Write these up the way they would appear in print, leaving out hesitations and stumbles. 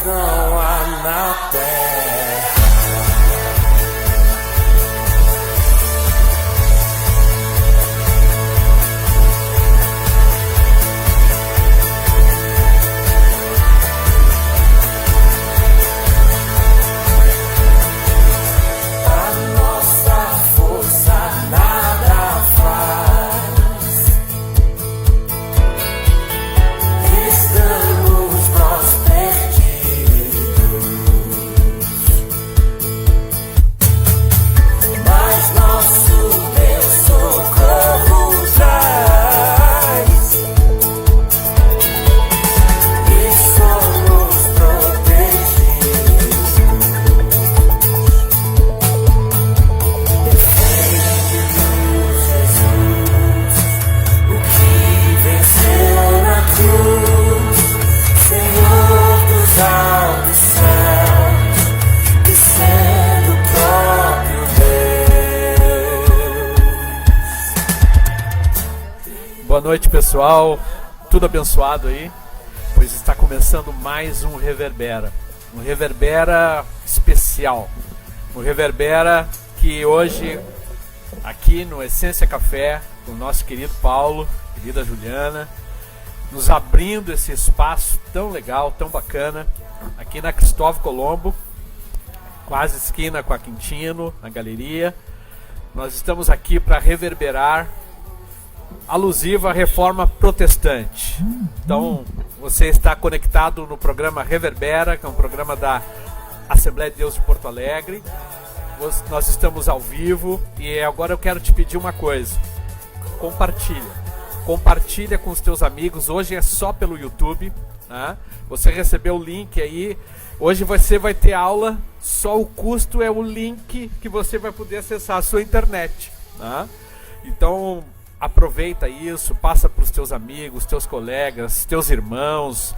não há na terra. Boa noite, pessoal, tudo abençoado aí, pois está começando mais um Reverbera especial, um Reverbera que hoje, aqui no Essência Café, com o nosso querido Paulo, querida Juliana, nos abrindo esse espaço tão legal, tão bacana, aqui na Cristóvão Colombo, quase esquina com a Quintino, na galeria. Nós estamos aqui para reverberar alusiva à reforma protestante. Então, você está conectado no programa Reverbera, que é um programa da Assembleia de Deus de Porto Alegre. Nós estamos ao vivo e agora eu quero te pedir uma coisa. Compartilha com os teus amigos. Hoje é só pelo YouTube, né? Você recebeu o link aí. Hoje você vai ter aula, só o custo é o link que você vai poder acessar a sua internet, né? Então, aproveita isso, passa para os teus amigos, teus colegas, teus irmãos.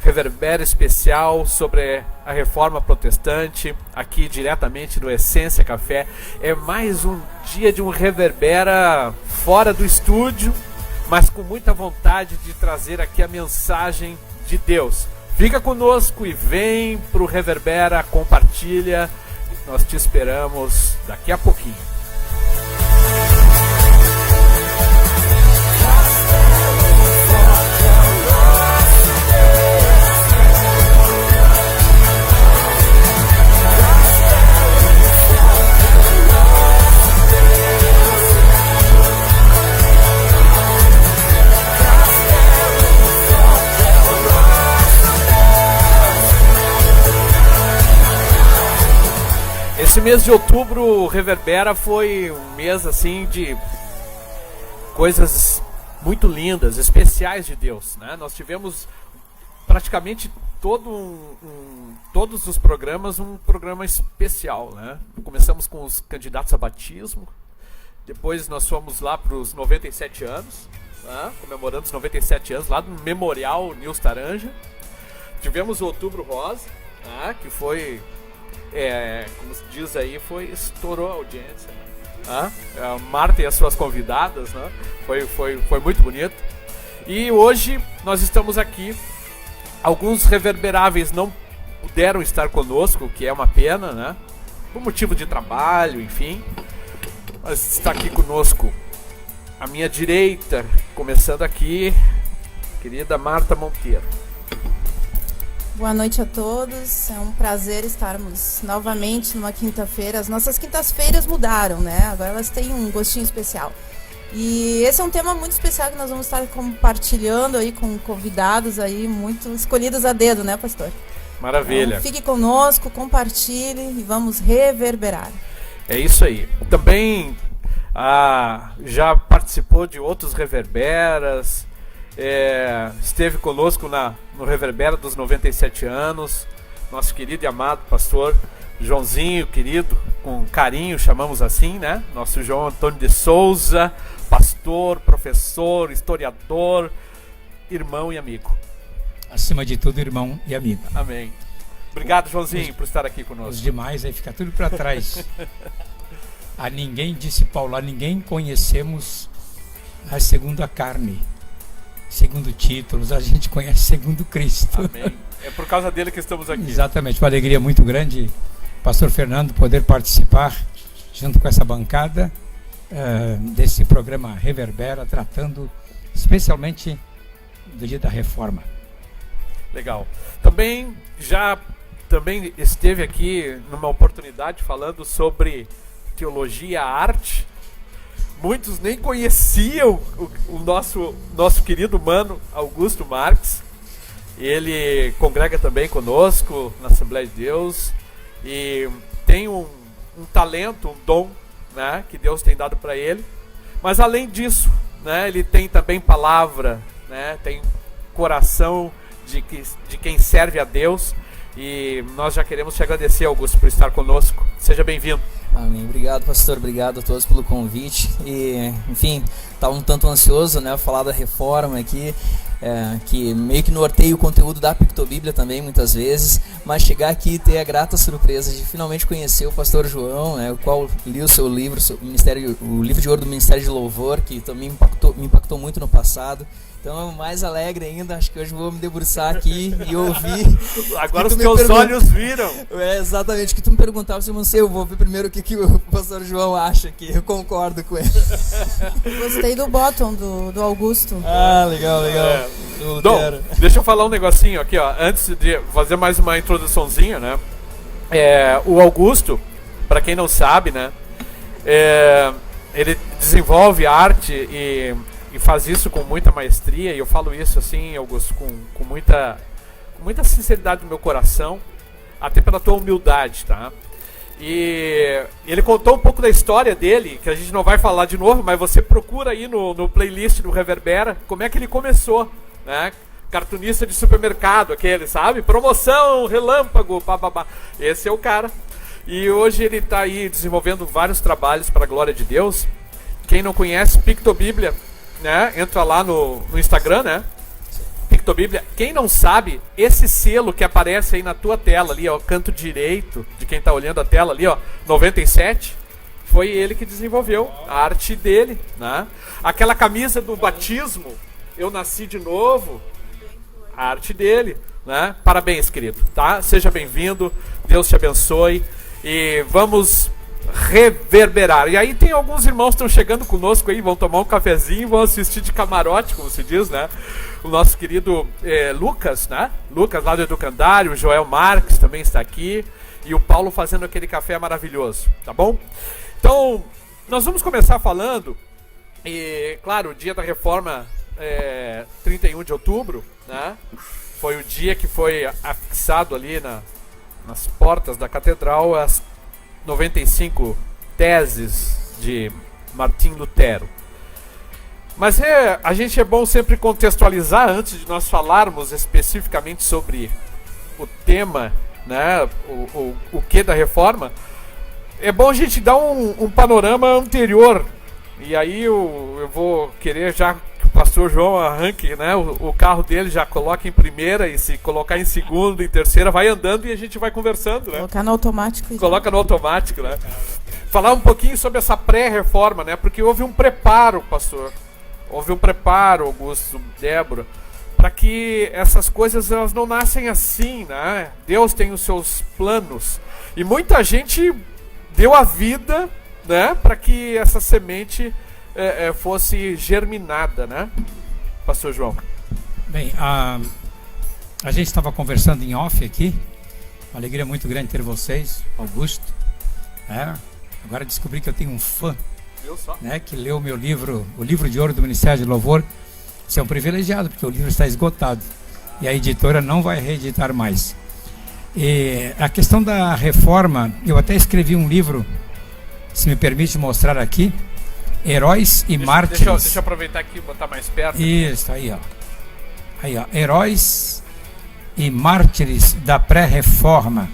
Reverbera especial sobre a reforma protestante, aqui diretamente do Essência Café. É mais um dia de um Reverbera fora do estúdio, mas com muita vontade de trazer aqui a mensagem de Deus. Fica conosco e vem para o Reverbera, compartilha. Nós te esperamos daqui a pouquinho. Esse mês de outubro, Reverbera foi um mês assim de coisas muito lindas, especiais de Deus, né? Nós tivemos praticamente todos os programas um programa especial, né? Começamos com os candidatos a batismo, depois nós fomos lá para os 97 anos, né? Comemorando os 97 anos lá no Memorial Nils Taranja. Tivemos o Outubro Rosa, né? Que foi... como se diz aí, estourou a audiência, né? A Marta e as suas convidadas, né? Foi muito bonito. E hoje nós estamos aqui. Alguns reverberáveis não puderam estar conosco, o que é uma pena, né? Por motivo de trabalho, enfim. Mas está aqui conosco à minha direita, começando aqui, querida Marta Monteiro. Boa noite a todos, é um prazer estarmos novamente numa quinta-feira. As nossas quintas-feiras mudaram, né? Agora elas têm um gostinho especial. E esse é um tema muito especial que nós vamos estar compartilhando aí com convidados aí muito escolhidos a dedo, né, pastor? Maravilha. Então, fique conosco, compartilhe e vamos reverberar. É isso aí. Também já participou de outros reverberas, esteve conosco no Reverbera dos 97 anos, nosso querido e amado pastor Joãozinho, querido, com carinho chamamos assim, né? Nosso João Antônio de Souza, pastor, professor, historiador, irmão e amigo. Acima de tudo, irmão e amigo. Amém. Obrigado, Joãozinho, por estar aqui conosco. Os demais aí fica tudo para trás. A ninguém, disse Paulo, a ninguém conhecemos a segundo a carne. Segundo títulos, a gente conhece segundo Cristo. Amém. É por causa dele que estamos aqui. Exatamente, uma alegria muito grande, pastor Fernando, poder participar junto com essa bancada desse programa Reverbera, tratando especialmente do dia da reforma. Legal. Também esteve aqui numa oportunidade falando sobre teologia, arte. Muitos nem conheciam o nosso querido mano Augusto Marques. Ele congrega também conosco na Assembleia de Deus e tem um talento, um dom, né, que Deus tem dado para ele. Mas além disso, né, ele tem também palavra, né, tem coração de quem serve a Deus. E nós já queremos te agradecer, Augusto, por estar conosco. Seja bem-vindo. Amém. Obrigado, pastor. Obrigado a todos pelo convite. E, enfim, estava um tanto ansioso, né, falar da reforma aqui, que meio que norteia o conteúdo da Pictobíblia também, muitas vezes, mas chegar aqui e ter a grata surpresa de finalmente conhecer o pastor João, né, o qual li o seu livro, o livro de ouro do Ministério de Louvor, que também me impactou muito no passado. Então, mais alegre ainda, acho que hoje vou me debruçar aqui e ouvir. Agora os teus olhos viram. Exatamente, o que tu me perguntava, se eu não sei, eu vou ver primeiro o que o pastor João acha, que eu concordo com ele. Gostei do bottom do Augusto. Ah, legal. Dom, deixa eu falar um negocinho aqui, ó, antes de fazer mais uma introduçãozinha, né? O Augusto, para quem não sabe, né? Ele desenvolve arte e faz isso com muita maestria, e eu falo isso assim, Augusto, com muita sinceridade no meu coração, até pela tua humildade, tá? E ele contou um pouco da história dele, que a gente não vai falar de novo, mas você procura aí no playlist do Reverbera, como é que ele começou, né? Cartunista de supermercado, aquele, sabe? Promoção, relâmpago, bababá. Esse é o cara. E hoje ele está aí desenvolvendo vários trabalhos para a glória de Deus. Quem não conhece Pictobíblia, né? Entra lá no Instagram, né? Pictobíblia. Quem não sabe, esse selo que aparece aí na tua tela ali, ó, canto direito de quem tá olhando a tela ali, ó, 97, foi ele que desenvolveu a arte dele, né? Aquela camisa do batismo, eu nasci de novo, a arte dele, né? Parabéns, querido, tá? Seja bem-vindo, Deus te abençoe e vamos reverberar. E aí tem alguns irmãos que estão chegando conosco aí, vão tomar um cafezinho, vão assistir de camarote, como se diz, né? O nosso querido Lucas, né? Lucas lá do Educandário, o Joel Marques também está aqui, e o Paulo fazendo aquele café maravilhoso, tá bom? Então, nós vamos começar falando, e claro, o dia da reforma 31 de outubro, né? Foi o dia que foi afixado ali nas portas da catedral as 95 teses de Martim Lutero. Mas a gente é bom sempre contextualizar antes de nós falarmos especificamente sobre o tema, né, o que da reforma. É bom a gente dar um panorama anterior. E aí eu vou querer já que o pastor João arranque, né, o carro dele, já coloca em primeira, e se colocar em segunda, em terceira, vai andando e a gente vai conversando, né? Colocar no automático. Coloca no automático, né? Falar um pouquinho sobre essa pré-reforma, né? Porque houve um preparo, pastor. Houve um preparo, Augusto, Débora, para que essas coisas elas não nascem assim, né? Deus tem os seus planos. E muita gente deu a vida, né, para que essa semente fosse germinada, né? Pastor João. Bem, a gente estava conversando em off aqui. Uma alegria muito grande ter vocês, Augusto. Agora descobri que eu tenho um fã, né, que leu meu livro, o livro de ouro do Ministério de Louvor. Você é um privilegiado, porque o livro está esgotado e a editora não vai reeditar mais. E a questão da reforma, eu até escrevi um livro, se me permite mostrar aqui, Heróis e Mártires. Deixa eu aproveitar aqui e botar mais perto. Isso, aí ó. Heróis e Mártires da Pré-Reforma.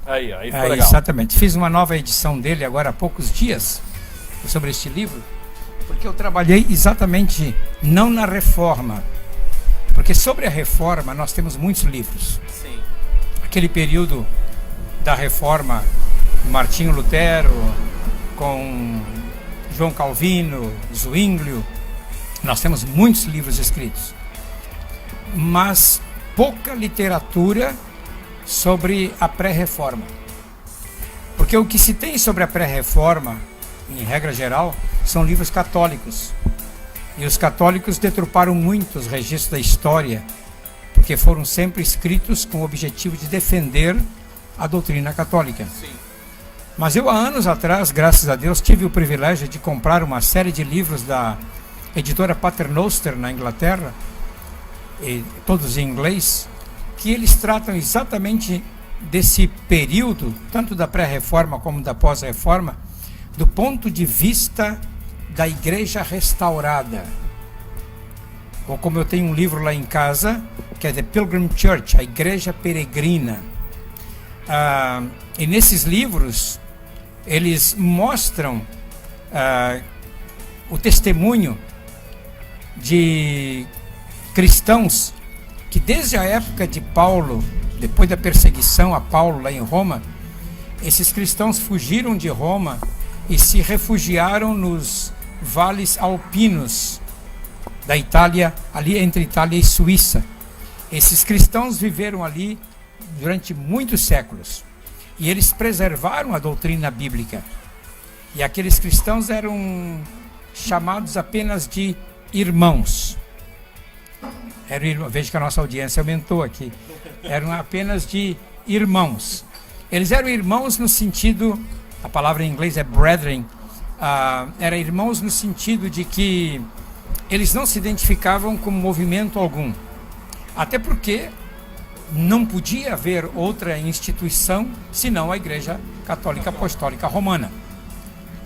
Aí ficou legal. Exatamente. Fiz uma nova edição dele agora há poucos dias sobre este livro, porque eu trabalhei exatamente não na reforma, porque sobre a reforma nós temos muitos livros. Sim. Aquele período da reforma, Martinho Lutero, com João Calvino, Zwinglio, nós temos muitos livros escritos. Mas pouca literatura sobre a pré-reforma. Porque o que se tem sobre a pré-reforma, em regra geral, são livros católicos. E os católicos deturparam muito os registros da história, porque foram sempre escritos com o objetivo de defender a doutrina católica. Sim. Mas eu, há anos atrás, graças a Deus, tive o privilégio de comprar uma série de livros da editora Paternoster, na Inglaterra, e todos em inglês, que eles tratam exatamente desse período, tanto da pré-reforma como da pós-reforma, do ponto de vista da igreja restaurada. Ou como eu tenho um livro lá em casa, que é The Pilgrim Church, a igreja peregrina. E nesses livros, eles mostram o testemunho de cristãos que desde a época de Paulo, depois da perseguição a Paulo lá em Roma, esses cristãos fugiram de Roma e se refugiaram nos vales alpinos da Itália, ali entre Itália e Suíça. Esses cristãos viveram ali durante muitos séculos e eles preservaram a doutrina bíblica. E aqueles cristãos eram chamados apenas de irmãos. Veja que a nossa audiência aumentou aqui. Eram apenas de irmãos. Eles eram irmãos no sentido, a palavra em inglês é brethren, eram irmãos no sentido de que eles não se identificavam com movimento algum. Até porque não podia haver outra instituição senão a Igreja Católica Apostólica Romana.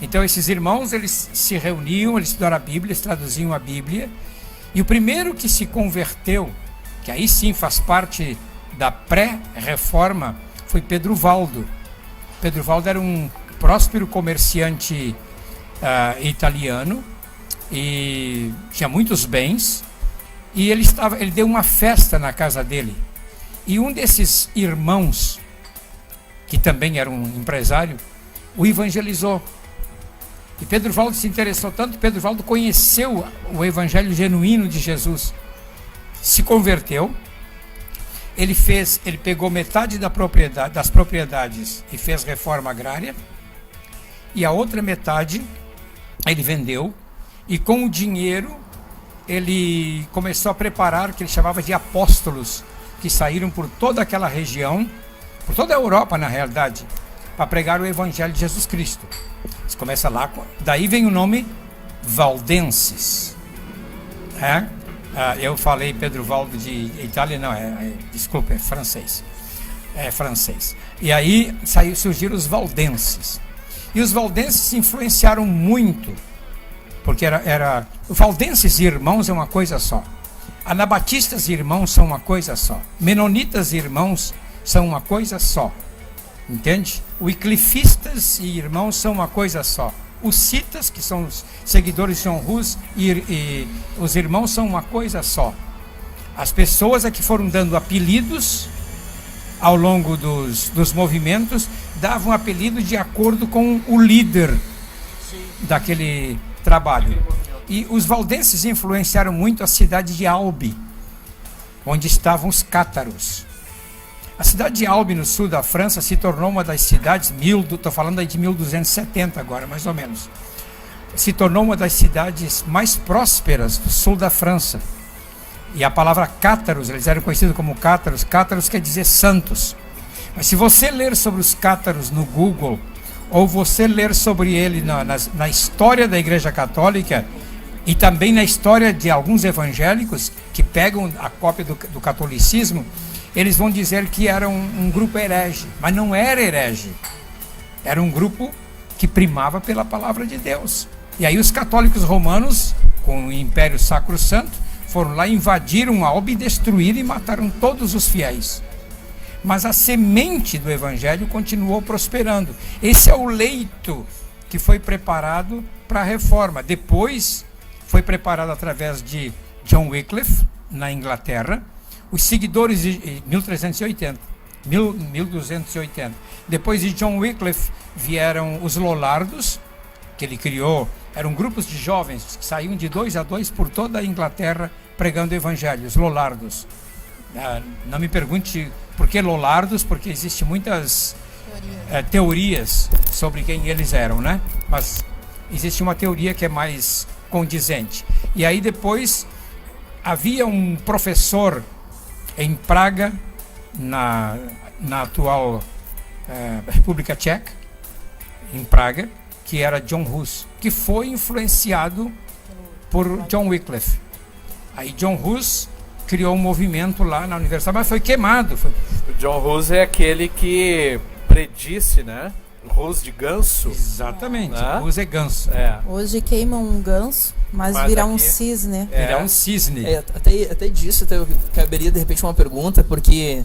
Então esses irmãos, eles se reuniam, eles estudaram a Bíblia, eles traduziam a Bíblia. E o primeiro que se converteu, que aí sim faz parte da pré-reforma, foi Pedro Valdo. Pedro Valdo era um próspero comerciante italiano e tinha muitos bens. E ele deu uma festa na casa dele. E um desses irmãos, que também era um empresário, o evangelizou. E Pedro Valdo se interessou tanto, Pedro Valdo conheceu o evangelho genuíno de Jesus, se converteu, ele pegou metade das propriedades e fez reforma agrária, e a outra metade ele vendeu, e com o dinheiro ele começou a preparar o que ele chamava de apóstolos, que saíram por toda aquela região, por toda a Europa na realidade, para pregar o evangelho de Jesus Cristo. Você começa lá, daí vem o nome valdenses. Eu falei Pedro Valdo de Itália, não, desculpa, é francês. É francês. E aí surgiram os valdenses. E os valdenses influenciaram muito, porque valdenses e irmãos é uma coisa só. Anabatistas e irmãos são uma coisa só. Menonitas e irmãos são uma coisa só. Entende? Wyclifistas e irmãos são uma coisa só. Os citas, que são os seguidores de John Hus, e os irmãos são uma coisa só. As pessoas que foram dando apelidos ao longo dos movimentos, davam apelido de acordo com o líder daquele trabalho. E os valdenses influenciaram muito a cidade de Albi, onde estavam os cátaros. A cidade de Albi, no sul da França, se tornou uma das cidades, estou falando aí de 1270 agora, mais ou menos, se tornou uma das cidades mais prósperas do sul da França. E a palavra cátaros, eles eram conhecidos como cátaros, cátaros quer dizer santos. Mas se você ler sobre os cátaros no Google, ou você ler sobre ele na história da Igreja Católica, e também na história de alguns evangélicos, que pegam a cópia do catolicismo, eles vão dizer que era um grupo herege, mas não era herege. Era um grupo que primava pela palavra de Deus. E aí os católicos romanos, com o Império Sacro Santo, foram lá, invadiram Albi, destruíram e mataram todos os fiéis. Mas a semente do evangelho continuou prosperando. Esse é o leito que foi preparado para a reforma. Depois foi preparado através de John Wycliffe, na Inglaterra. Os seguidores de 1280. Depois de John Wycliffe vieram os Lollardos, que ele criou. Eram grupos de jovens que saíam de 2 a 2 por toda a Inglaterra pregando o evangelho, os Lollardos. Não me pergunte por que Lollardos, porque existem muitas teorias sobre quem eles eram, né? Mas existe uma teoria que é mais condizente. E aí depois havia um professor em Praga, na atual República Tcheca, em Praga, que era John Hus, que foi influenciado por John Wycliffe. Aí John Hus criou um movimento lá na universidade, mas foi queimado. O John Hus é aquele que predisse, né? Hus de ganso. Exatamente, né? Hus é ganso. Hoje queimam um ganso, mas virá um cisne. Virá um cisne. Até disso caberia de repente uma pergunta, porque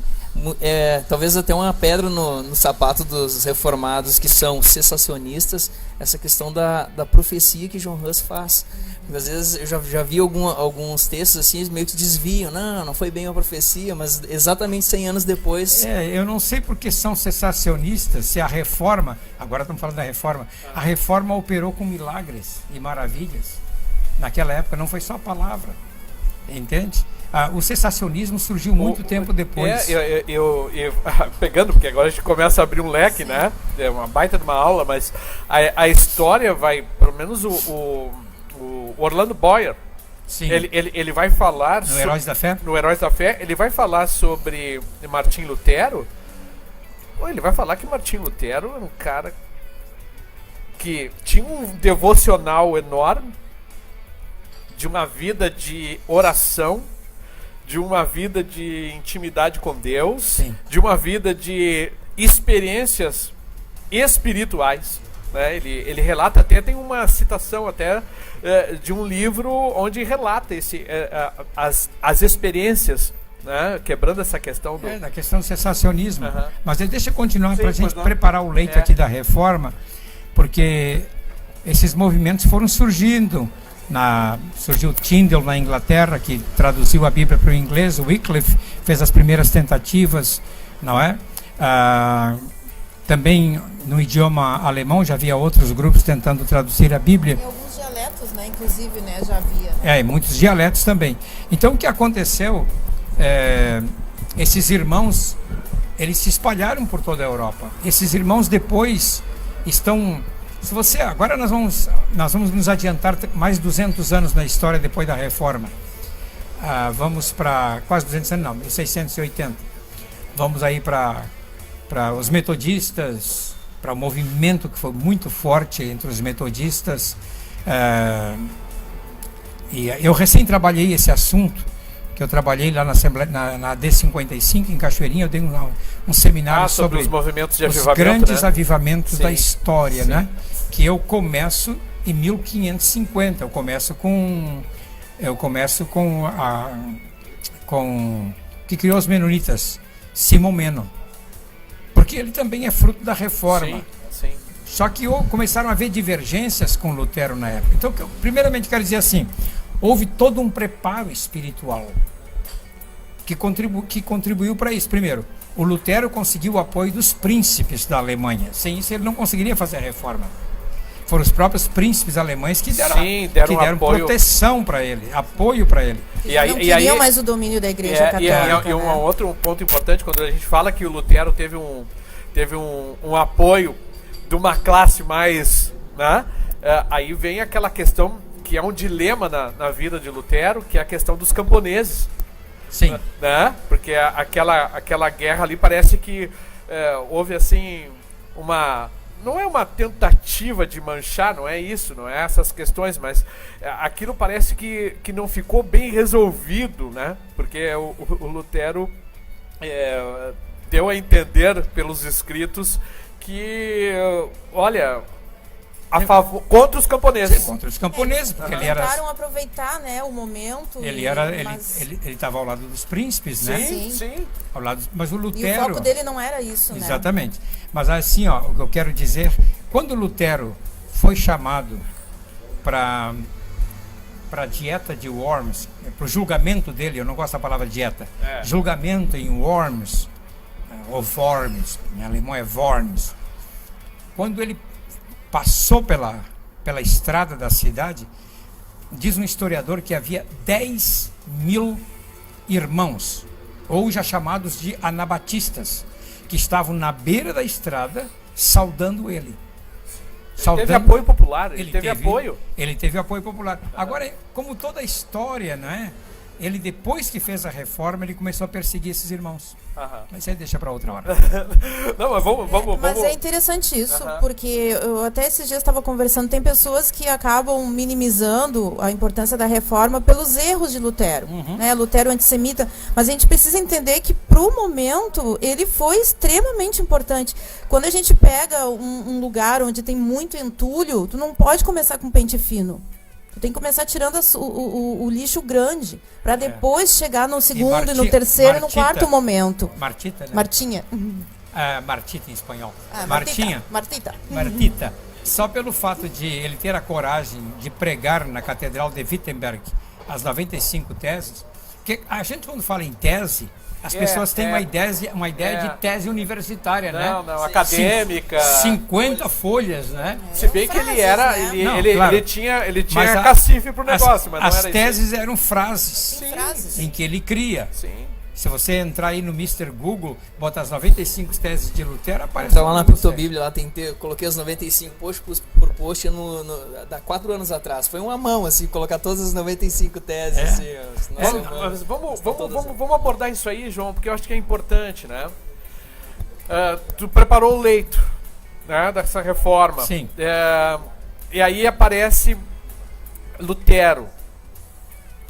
talvez até uma pedra no sapato dos reformados que são cessacionistas, essa questão da profecia que John Hus faz. Às vezes eu já vi alguns textos assim, meio que desviam, não foi bem uma profecia, mas exatamente 100 anos depois... eu não sei porque são cessacionistas, se a reforma, agora estamos falando da reforma, a reforma operou com milagres e maravilhas. Naquela época não foi só a palavra, entende? O cessacionismo surgiu muito tempo depois. Pegando, porque agora a gente começa a abrir um leque, né? É uma baita de uma aula, mas a história vai, pelo menos o Orlando Boyer, sim, ele vai falar... No Heróis da Fé? No Heróis da Fé, ele vai falar sobre Martim Lutero. Ele vai falar que Martim Lutero era um cara que tinha um devocional enorme, de uma vida de oração, de uma vida de intimidade com Deus, sim, de uma vida de experiências espirituais. Né? Ele relata, até tem uma citação até de um livro onde relata as experiências, né? Quebrando essa questão da questão do cessacionismo. Mas deixa eu continuar para a gente preparar o leite aqui da reforma, porque esses movimentos foram surgindo. Surgiu Tyndale na Inglaterra, que traduziu a Bíblia para o inglês. O Wycliffe fez as primeiras tentativas, não é? Também no idioma alemão já havia outros grupos tentando traduzir a Bíblia. E alguns dialetos, né? Inclusive, né? Já havia. Muitos dialetos também. Então o que aconteceu? Esses irmãos, eles se espalharam por toda a Europa. Esses irmãos depois estão... Agora nós vamos nos adiantar mais 200 anos na história depois da Reforma. Vamos para quase 200 anos, não, 1680. Vamos aí para os metodistas, para o movimento que foi muito forte entre os metodistas. E eu recém trabalhei esse assunto, que eu trabalhei lá na Assembleia, na D55 em Cachoeirinha. Eu dei um seminário sobre os movimentos de os avivamento, grandes né? avivamentos da história, sim, né? Que eu começo em 1550. Eu começo com que criou os menonitas, Simon Menon, porque ele também é fruto da reforma. Sim, sim. Só que começaram a haver divergências com Lutero na época. Então, primeiramente quero dizer assim, houve todo um preparo espiritual que contribuiu para isso. Primeiro, o Lutero conseguiu o apoio dos príncipes da Alemanha. Sem isso ele não conseguiria fazer a reforma. Foram os próprios príncipes alemães que deram proteção para ele, apoio para ele. Não queriam mais o domínio da Igreja Católica. E um outro ponto importante, quando a gente fala que o Lutero teve um apoio de uma classe mais... Né? Aí vem aquela questão que é um dilema na vida de Lutero, que é a questão dos camponeses. Sim. Né? Porque aquela guerra ali parece que houve assim uma... Não é uma tentativa de manchar, não é isso, não é essas questões, mas aquilo parece que não ficou bem resolvido, né? Porque o Lutero deu a entender pelos escritos que, olha, contra os camponeses. Contra os camponeses, porque ele era... Tentaram aproveitar, né, o momento. Ele estava ao lado dos príncipes, né? Sim. Ao lado, mas o Lutero... E o foco dele não era isso, né? Exatamente. Mas assim, o que eu quero dizer, quando Lutero foi chamado para a dieta de Worms, para o julgamento dele, eu não gosto da palavra dieta, julgamento em Worms, ou Worms, em alemão é Worms. Quando ele passou pela estrada da cidade, diz um historiador que havia 10.000 irmãos ou já chamados de anabatistas, que estavam na beira da estrada saudando ele. Teve apoio popular, ele teve apoio. Ele teve apoio popular. Agora, como toda a história, né? Ele, depois que fez a reforma, ele começou a perseguir esses irmãos. Mas aí deixa para outra hora. Não, mas vamos. Mas é interessante isso, porque eu até esses dias estava conversando, tem pessoas que acabam minimizando a importância da reforma pelos erros de Lutero. Né? Lutero antissemita. Mas a gente precisa entender que, para o momento, ele foi extremamente importante. Quando a gente pega um lugar onde tem muito entulho, tu não pode começar com pente fino. Tu tem que começar tirando o lixo grande, para depois chegar no segundo, e no terceiro e no quarto momento. Martita, né? Martinha. Martita em espanhol. Martinha. Martita. Só pelo fato de ele ter a coragem de pregar na Catedral de Wittenberg as 95 teses, que a gente, quando fala em tese, as pessoas têm uma ideia de tese universitária, né? Não, acadêmica. 50 folhas, né? Se bem que ele era, claro. ele tinha cacife pro negócio, mas não era as teses eram frases Frases. em que ele cria. Sim. Se você entrar aí no Mr. Google, bota as 95 teses de Lutero, aparece. Então lá na Pictobíblia, lá coloquei os 95 post por post há 4 anos atrás. Foi uma mão, assim, colocar todas as 95 teses. Assim, Mas vamos abordar isso aí, João, porque eu acho que é importante, né? Tu preparou o leito, né, dessa reforma. Sim. E aí aparece Lutero,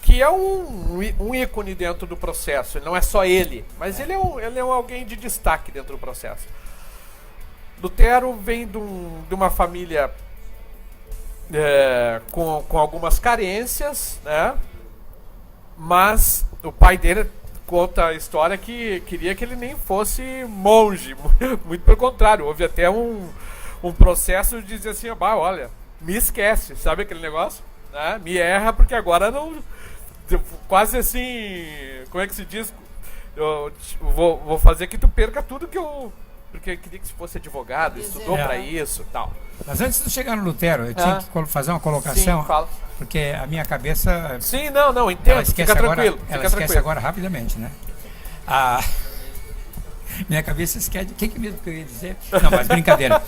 que é um ícone dentro do processo. Ele não é só ele, mas ele é alguém de destaque dentro do processo. Lutero vem de uma família com algumas carências, né? Mas o pai dele conta a história que queria que ele nem fosse monge. Muito pelo contrário, houve até um processo de dizer assim, olha, me esquece, sabe aquele negócio? Né? Me erra, porque agora não... Quase assim, como é que se diz? Eu vou fazer que tu perca tudo que eu... Porque eu queria que você fosse advogado, estudou pra isso e tal. Mas antes de chegar no Lutero, eu tinha que fazer uma colocação. Sim, fala. Porque a minha cabeça... Sim, não, entendo, fica tranquilo. Ela esquece agora rapidamente, né? Minha cabeça esquece... O que mesmo que eu ia dizer? Não, mas brincadeira.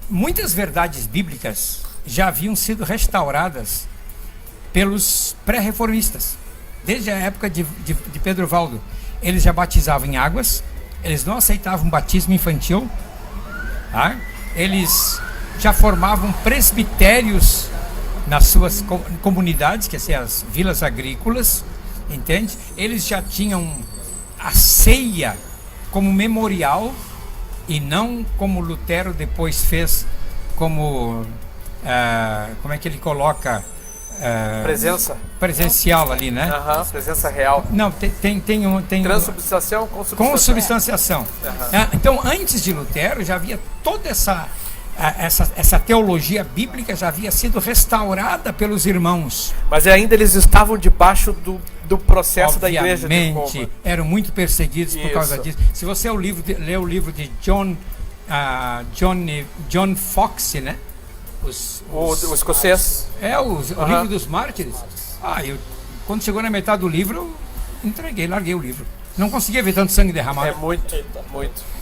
Muitas verdades bíblicas já haviam sido restauradas pelos pré-reformistas. Desde a época de Pedro Valdo. Eles já batizavam em águas, eles não aceitavam batismo infantil, tá? Eles já formavam presbitérios nas suas comunidades, que são as vilas agrícolas, entende? Eles já tinham a ceia como memorial e não como Lutero depois fez como é que ele coloca presencial ali, né? Presença real. Não, tem transubstanciação com substanciação. Com substanciação. Então, antes de Lutero, já havia toda essa teologia bíblica já havia sido restaurada pelos irmãos. Mas ainda eles estavam debaixo do processo da igreja de Roma. Eram muito perseguidos por causa disso. Se você ler o livro de John Foxe, né? O escocês. O livro dos mártires. Quando chegou na metade do livro, eu larguei o livro. Não conseguia ver tanto sangue derramado. É muito.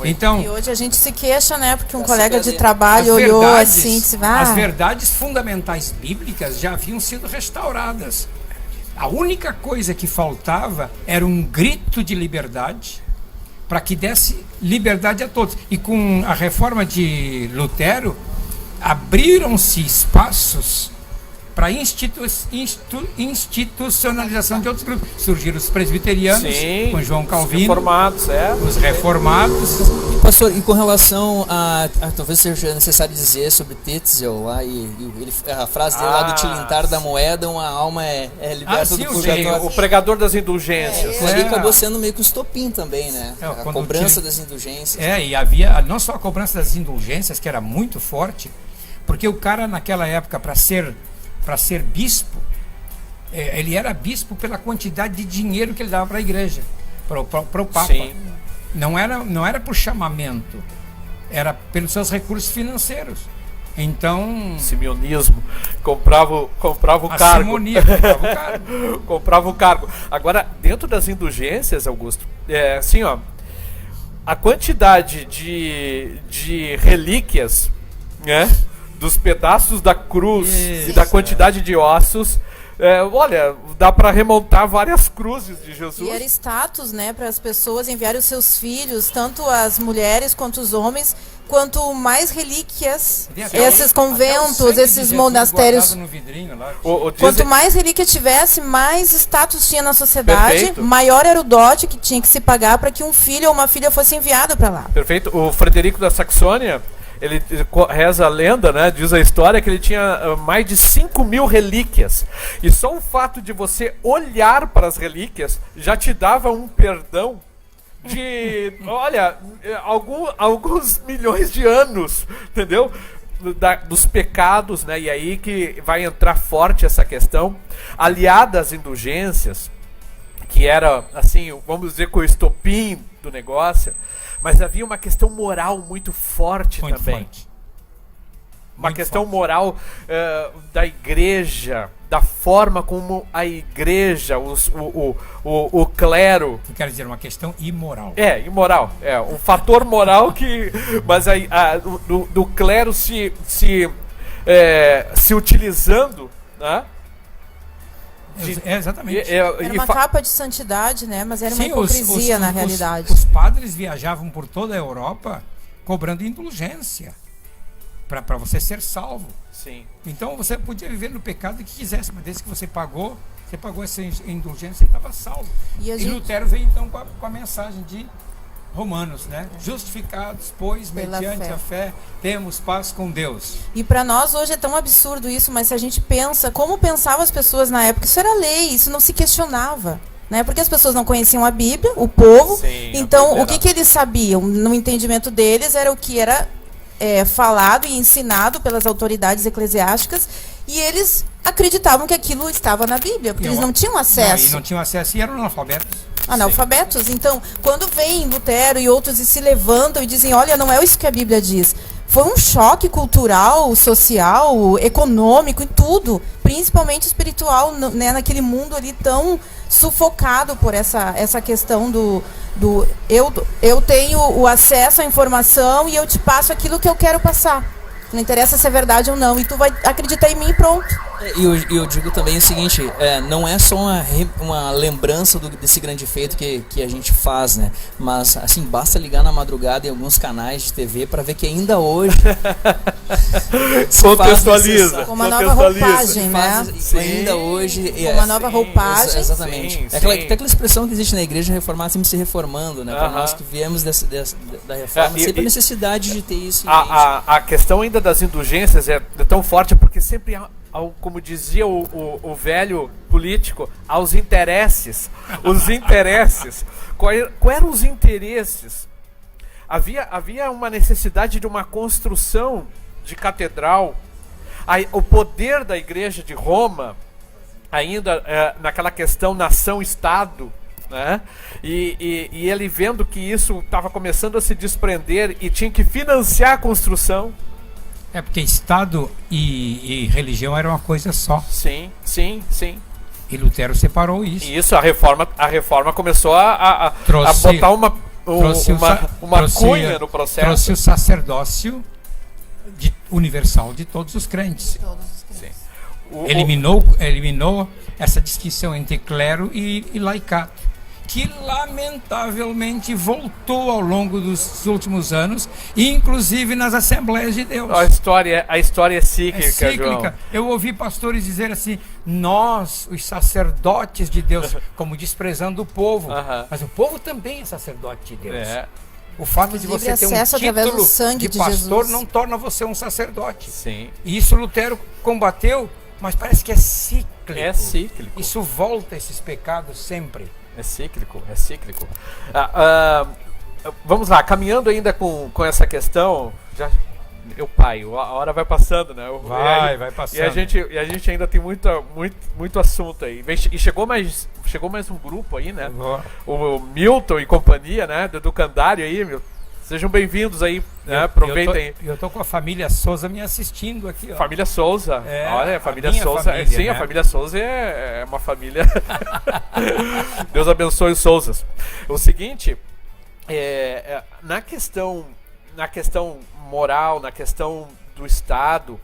Então, e hoje a gente se queixa, né? Porque um colega de trabalho olhou assim e disse, as verdades fundamentais bíblicas já haviam sido restauradas. A única coisa que faltava era um grito de liberdade para que desse liberdade a todos. E com a reforma de Lutero, abriram-se espaços para institucionalização de outros grupos. Surgiram os presbiterianos, com João Calvino, os reformados. E, pastor, e com relação a talvez seja necessário dizer sobre Tetzel, a frase dele lá do tilintar da moeda, uma alma é liberta do purgatório. O pregador das indulgências. Ali acabou sendo meio que o estopim também, né? A cobrança das indulgências. E havia não só a cobrança das indulgências, que era muito forte, porque o cara naquela época, para ser bispo, ele era bispo pela quantidade de dinheiro que ele dava para a igreja, para o Papa. Sim. Não era por chamamento, era pelos seus recursos financeiros. Então, Simeonismo. Comprava o a cargo. simonia comprava o cargo. Comprava o cargo. Agora, dentro das indulgências, Augusto, assim, ó, a quantidade de relíquias, né, dos pedaços da cruz Isso, e da quantidade de ossos, olha, dá para remontar várias cruzes de Jesus. E era status, né, para as pessoas enviarem os seus filhos, tanto as mulheres quanto os homens, quanto mais relíquias, esses conventos, esses monastérios. No vidrinho lá. Quanto mais relíquia tivesse, mais status tinha na sociedade, Perfeito. maior era o dote que tinha que se pagar para que um filho ou uma filha fosse enviado para lá. Perfeito. O Frederico da Saxônia, ele reza a lenda, né? Diz a história que ele tinha mais de 5.000 relíquias. E só o fato de você olhar para as relíquias já te dava um perdão de, olha, alguns milhões de anos, entendeu? Dos pecados, né? E aí que vai entrar forte essa questão. Aliada às indulgências, que era, assim, vamos dizer, com o estopim do negócio, mas havia uma questão moral muito forte Muito também. forte. Uma Muito questão forte. moral da igreja, da forma como a igreja, o clero... Eu quero dizer, uma questão imoral. Imoral. Um fator moral que... Mas do clero se utilizando, né? Exatamente. Era uma capa de santidade, né? Mas era uma hipocrisia na realidade. Os padres viajavam por toda a Europa cobrando indulgência para você ser salvo. Sim. Então você podia viver no pecado que quisesse, mas desde que você pagou essa indulgência, você estava salvo. E Lutero veio então com a mensagem de Romanos, né? Justificados, pois, mediante a fé, temos paz com Deus. E para nós hoje é tão absurdo isso, mas se a gente pensa, como pensavam as pessoas na época, isso era lei, isso não se questionava. Né? Porque as pessoas não conheciam a Bíblia, o povo. Sim, então, o que eles sabiam? No entendimento deles, era o que era falado e ensinado pelas autoridades eclesiásticas, e eles acreditavam que aquilo estava na Bíblia, porque eles não tinham acesso. E não tinham acesso e eram analfabetos. Analfabetos. Então, quando vem Lutero e outros e se levantam e dizem, olha, não é isso que a Bíblia diz. Foi um choque cultural, social, econômico, em tudo, principalmente espiritual, né, naquele mundo ali tão sufocado por essa questão do eu tenho o acesso à informação e eu te passo aquilo que eu quero passar. Não interessa se é verdade ou não, e tu vai acreditar em mim e pronto. E eu digo também o seguinte, não é só uma lembrança desse grande feito que a gente faz, né? Mas, assim, basta ligar na madrugada em alguns canais de TV para ver que ainda hoje... Contextualiza. Com uma nova roupagem, né? Ainda hoje... Com uma nova roupagem. Exatamente. Sim, até aquela expressão que existe na igreja reformada, sempre se reformando, né? Para nós que viemos da reforma, sempre a necessidade de ter isso em mente. A questão ainda das indulgências é tão forte porque sempre há, como dizia o velho político, aos interesses. Os interesses. Quais eram os interesses? Havia uma necessidade de uma construção de catedral. O poder da igreja de Roma, ainda naquela questão nação-estado, né? E ele vendo que isso estava começando a se desprender e tinha que financiar a construção. Porque Estado e religião era uma coisa só. Sim. E Lutero separou isso. E isso, a reforma começou a botar uma cunha no processo. Trouxe o sacerdócio universal de todos os crentes. Sim. Eliminou essa distinção entre clero e laicato, que lamentavelmente voltou ao longo dos últimos anos, inclusive nas Assembleias de Deus. A história é cíclica, João. Eu ouvi pastores dizer assim, nós, os sacerdotes de Deus, como desprezando o povo. Mas o povo também é sacerdote de Deus. O fato de você ter um título de pastor não torna você um sacerdote. Sim. E isso Lutero combateu, mas parece que é cíclico. É cíclico. Isso volta, esses pecados, sempre. É cíclico. Vamos lá, caminhando ainda com essa questão, a hora vai passando, né? Vai passando. E a gente ainda tem muito assunto aí. E chegou mais um grupo aí, né? O Milton e companhia, né? Do Educandário aí, Sejam bem-vindos aí, né? Aproveitem. Eu tô com a família Souza me assistindo aqui, ó. Família Souza. Olha, a família Souza. Família, sim, né? A família Souza é uma família. Deus abençoe os Souzas. O seguinte, na questão moral, na questão do Estado,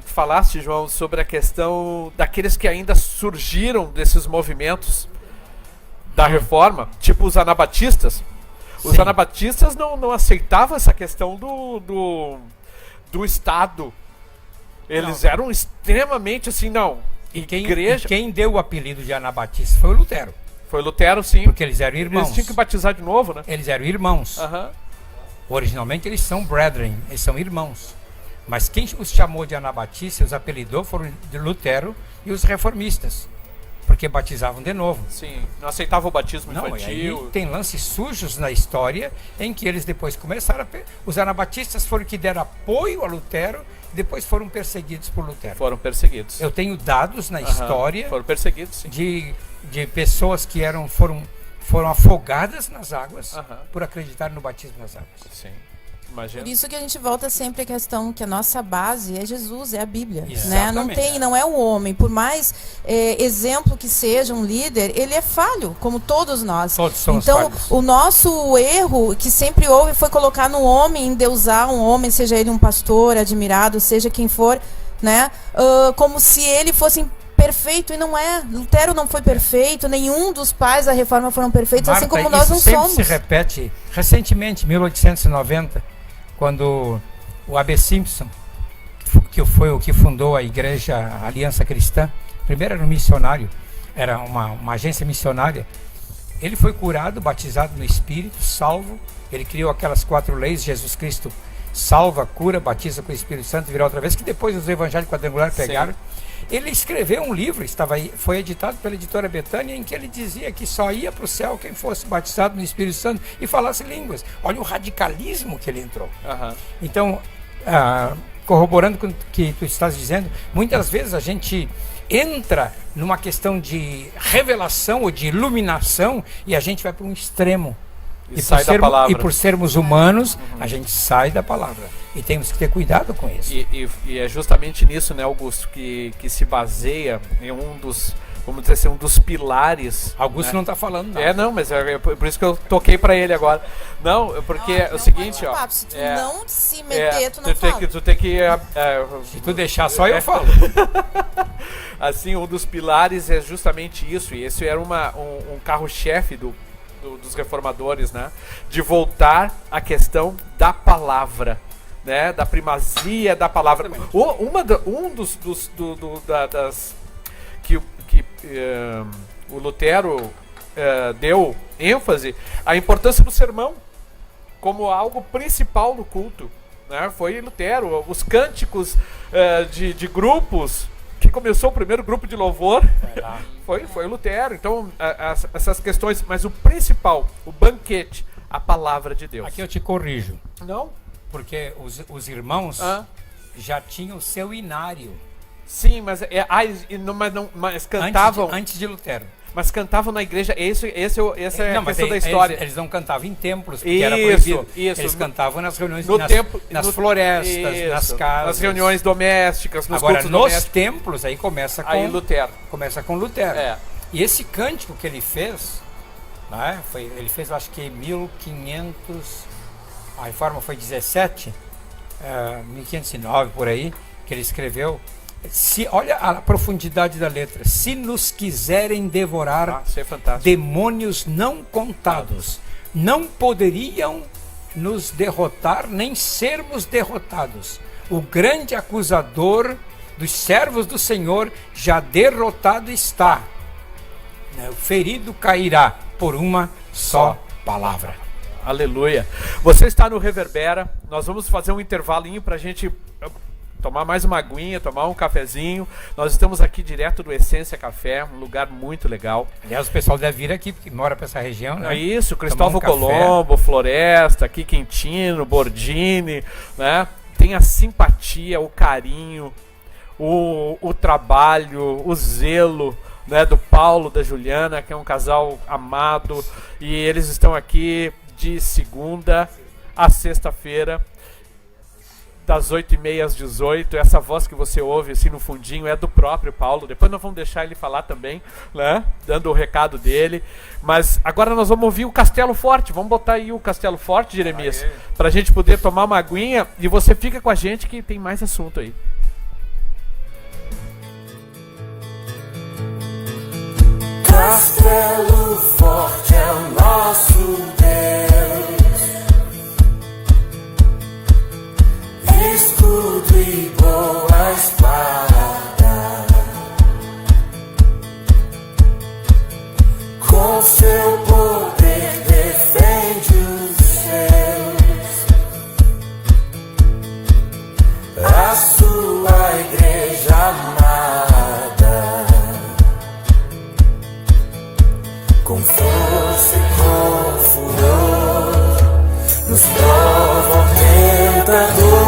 falaste, João, sobre a questão daqueles que ainda surgiram desses movimentos da reforma, tipo os anabatistas. Os Sim. anabatistas não aceitavam essa questão do Estado. Eles eram extremamente assim, não. E quem deu o apelido de anabatista foi o Lutero. Foi Lutero, sim. Porque eles eram irmãos. Eles tinham que batizar de novo, né? Eles eram irmãos. Aham. Originalmente eles são brethren, eles são irmãos. Mas quem os chamou de anabatista, os apelidou, foram de Lutero e os reformistas. Porque batizavam de novo. Sim, não aceitava o batismo Não, e aí infantil. tem lances sujos na história em que eles depois começaram os anabatistas foram que deram apoio a Lutero e depois foram perseguidos por Lutero. Foram perseguidos. Eu tenho dados na história Foram perseguidos, sim. de pessoas que foram afogadas nas águas por acreditar no batismo nas águas. Sim. Imagina. Por isso que a gente volta sempre à questão que a nossa base é Jesus, é a Bíblia, né? Exatamente. Não é o homem. Por mais exemplo que seja um líder, ele é falho, como todos nós. Todos somos então, falhos. o nosso erro que sempre houve foi colocar no homem, endeusar um homem, seja ele um pastor, admirado, seja quem for, né? Como se ele fosse perfeito, e não é. Lutero não foi perfeito, nenhum dos pais da reforma foram perfeitos, Marta, assim como nós isso não sempre somos. se repete. Recentemente, em 1890, quando o A.B. Simpson, que foi o que fundou a igreja a Aliança Cristã, primeiro era um missionário, era uma agência missionária, ele foi curado, batizado no Espírito, salvo, ele criou aquelas 4 leis, Jesus Cristo salva, cura, batiza com o Espírito Santo, virá outra vez, que depois os evangélicos quadrangulares pegaram. Ele escreveu um livro, foi editado pela editora Betânia, em que ele dizia que só ia para o céu quem fosse batizado no Espírito Santo e falasse línguas. Olha o radicalismo que ele entrou. Então, corroborando com o que tu estás dizendo, muitas vezes a gente entra numa questão de revelação ou de iluminação e a gente vai para um extremo. E sai da palavra. E por sermos humanos, a gente sai da palavra. E temos que ter cuidado com isso. E é justamente nisso, né, Augusto, que se baseia em um dos, vamos dizer assim, um dos pilares. Augusto, né? Não está falando nada. Não, mas é por isso que eu toquei para ele agora. Não, porque é o seguinte, ó. Se tu não se meter, tu não fala. Tu tem que... Se tu deixar só, eu falo. Assim, um dos pilares é justamente isso. E esse era um carro-chefe dos reformadores, né? De voltar à questão da palavra, né? Da primazia da palavra. Das que o Lutero deu ênfase à importância do sermão como algo principal no culto, né? Foi Lutero. Os cânticos de grupos, que começou o primeiro grupo de louvor, foi o Lutero. Então, essas questões, mas o principal, o banquete, a palavra de Deus. Aqui eu te corrijo. Não? Porque os irmãos já tinham o seu inário. Sim, mas cantavam... Antes de Lutero. Mas cantavam na igreja, essa é a questão da história. Eles não cantavam em templos, porque era proibido. Eles cantavam nas reuniões, nas florestas, nas casas. Nas reuniões domésticas, nos Agora, cultos nos domésticos. templos, aí começa com Lutero. Começa com Lutero. E esse cântico que ele fez, né, ele fez, acho que 1500, a reforma foi 1509 por aí, que ele escreveu. Olha a profundidade da letra. Se nos quiserem devorar, demônios não contados, não poderiam nos derrotar, nem sermos derrotados. O grande acusador dos servos do Senhor já derrotado está. O ferido cairá por uma só palavra. Aleluia. Você está no Reverbera. Nós vamos fazer um intervalinho para a gente tomar mais uma aguinha, tomar um cafezinho. Nós estamos aqui direto do Essência Café, um lugar muito legal. Aliás, o pessoal deve vir aqui, porque mora para essa região, né? É isso, Cristóvão Colombo, Floresta, aqui Quintino, Bordini, né? Tem a simpatia, o carinho, o trabalho, o zelo, né, do Paulo, da Juliana, que é um casal amado, e eles estão aqui de segunda a sexta-feira, das 8h30 às 18h. Essa voz que você ouve assim no fundinho é do próprio Paulo. Depois nós vamos deixar ele falar também, né? Dando o recado dele. Mas agora nós vamos ouvir o Castelo Forte. Vamos botar aí o Castelo Forte, Jeremias, pra gente poder tomar uma aguinha. E você fica com a gente que tem mais assunto aí. Castelo Forte é o nosso Deus, escudo e boa espada, com seu poder defende os seus, a sua igreja amada, com força e com furor, nos prova o tentador,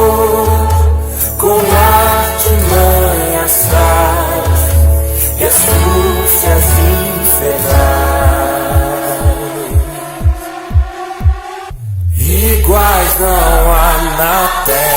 com artimanhas sais e astúcias infernais, iguais não há na terra.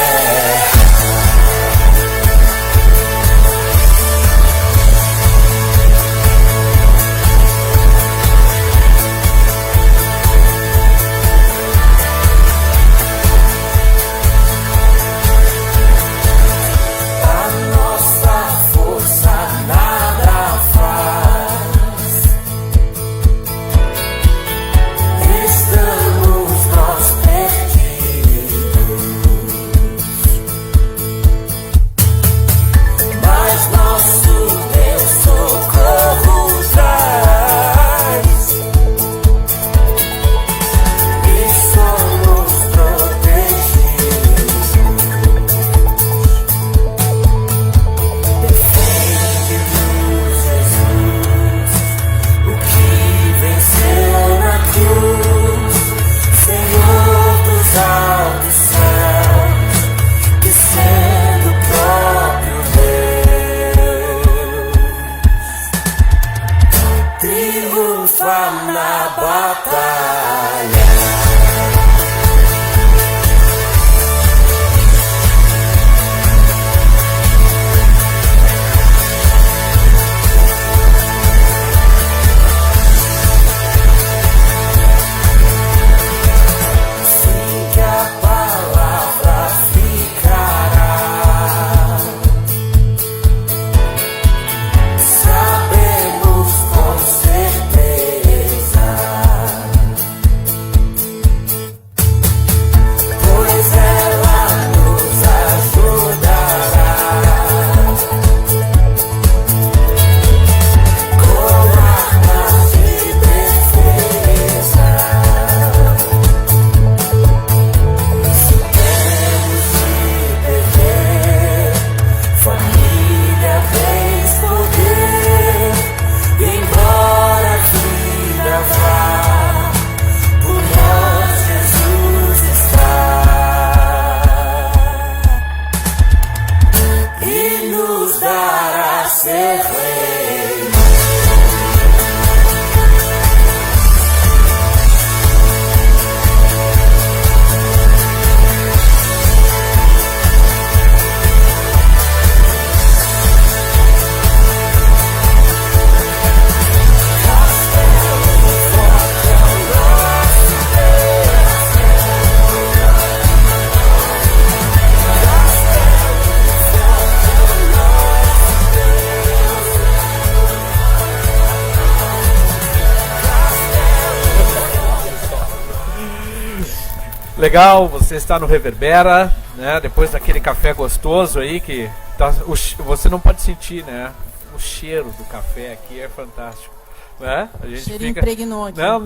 Legal, você está no Reverbera, né? Depois daquele café gostoso aí que tá, você não pode sentir, né? O cheiro do café aqui é fantástico, né? A gente cheiro fica... impregnou aqui. Não,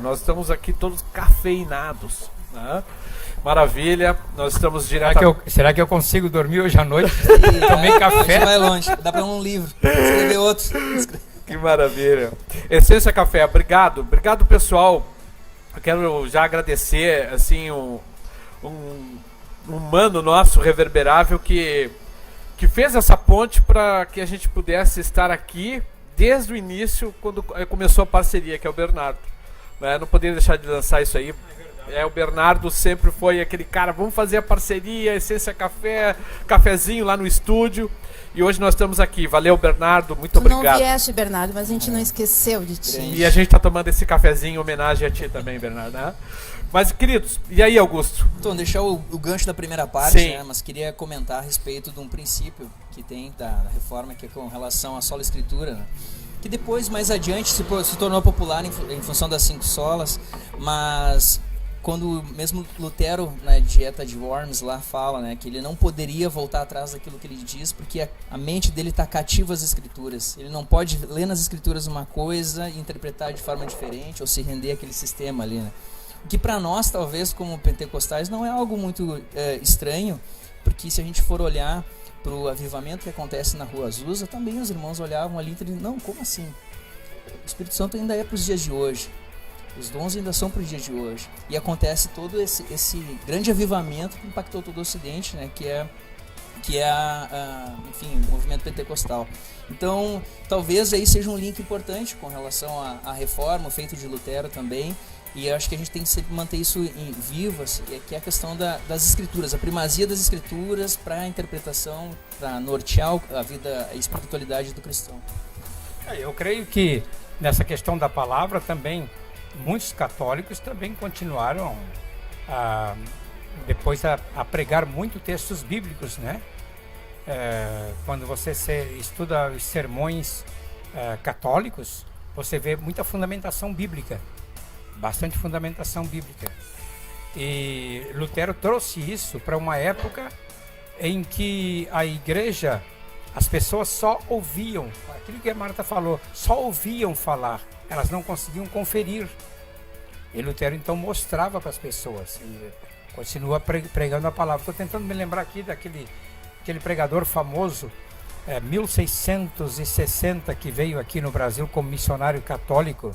nós estamos aqui todos cafeinados, né? Maravilha, nós estamos direto. Será que eu consigo dormir hoje à noite? Tomei café. Vai longe, dá para um livro, escrever outro. Que maravilha. Essência Café, obrigado pessoal. Eu quero já agradecer assim um mano nosso reverberável que fez essa ponte para que a gente pudesse estar aqui desde o início, quando começou a parceria, que é o Bernardo. né? Não poderia deixar de lançar isso aí. O Bernardo sempre foi aquele cara, vamos fazer a parceria, Essência Café, cafezinho lá no estúdio. E hoje nós estamos aqui. Valeu, Bernardo, muito obrigado. Tu não vieste, Bernardo, mas a gente não esqueceu de ti. E a gente tá tomando esse cafezinho em homenagem a ti também, Bernardo, né? Mas, queridos, e aí, Augusto? Então, deixar o gancho da primeira parte, Sim. né, mas queria comentar a respeito de um princípio que tem da reforma, que é com relação à sola escritura, né? Que depois, mais adiante, se tornou popular em função das 5 solas, mas quando mesmo Lutero, na Dieta de Worms, lá fala, né, que ele não poderia voltar atrás daquilo que ele diz, porque a mente dele está cativa às escrituras. Ele não pode ler nas escrituras uma coisa e interpretar de forma diferente ou se render àquele sistema ali, né? O que para nós, talvez, como pentecostais, não é algo muito estranho, porque se a gente for olhar para o avivamento que acontece na Rua Azusa, também os irmãos olhavam ali e diziam, não, como assim? O Espírito Santo ainda é para os dias de hoje. Os dons ainda são para os dias de hoje. E acontece todo esse grande avivamento que impactou todo o Ocidente, né? Que é enfim, o movimento pentecostal. Então, talvez aí seja um link importante com relação à reforma, o feito de Lutero também. E eu acho que a gente tem que sempre manter isso vivo, assim, que é a questão das escrituras, a primazia das escrituras para a interpretação, para nortear a vida, a espiritualidade do cristão. Eu creio que nessa questão da palavra também, muitos católicos também continuaram depois a pregar muito textos bíblicos, né? Quando você estuda os sermões católicos, você vê muita fundamentação bíblica. Bastante fundamentação bíblica. E Lutero trouxe isso para uma época em que a igreja, as pessoas só ouviam, aquilo que a Marta falou, só ouviam falar, elas não conseguiam conferir. E Lutero então mostrava para as pessoas, e continua pregando a palavra. Estou tentando me lembrar aqui daquele pregador famoso, 1660, que veio aqui no Brasil como missionário católico,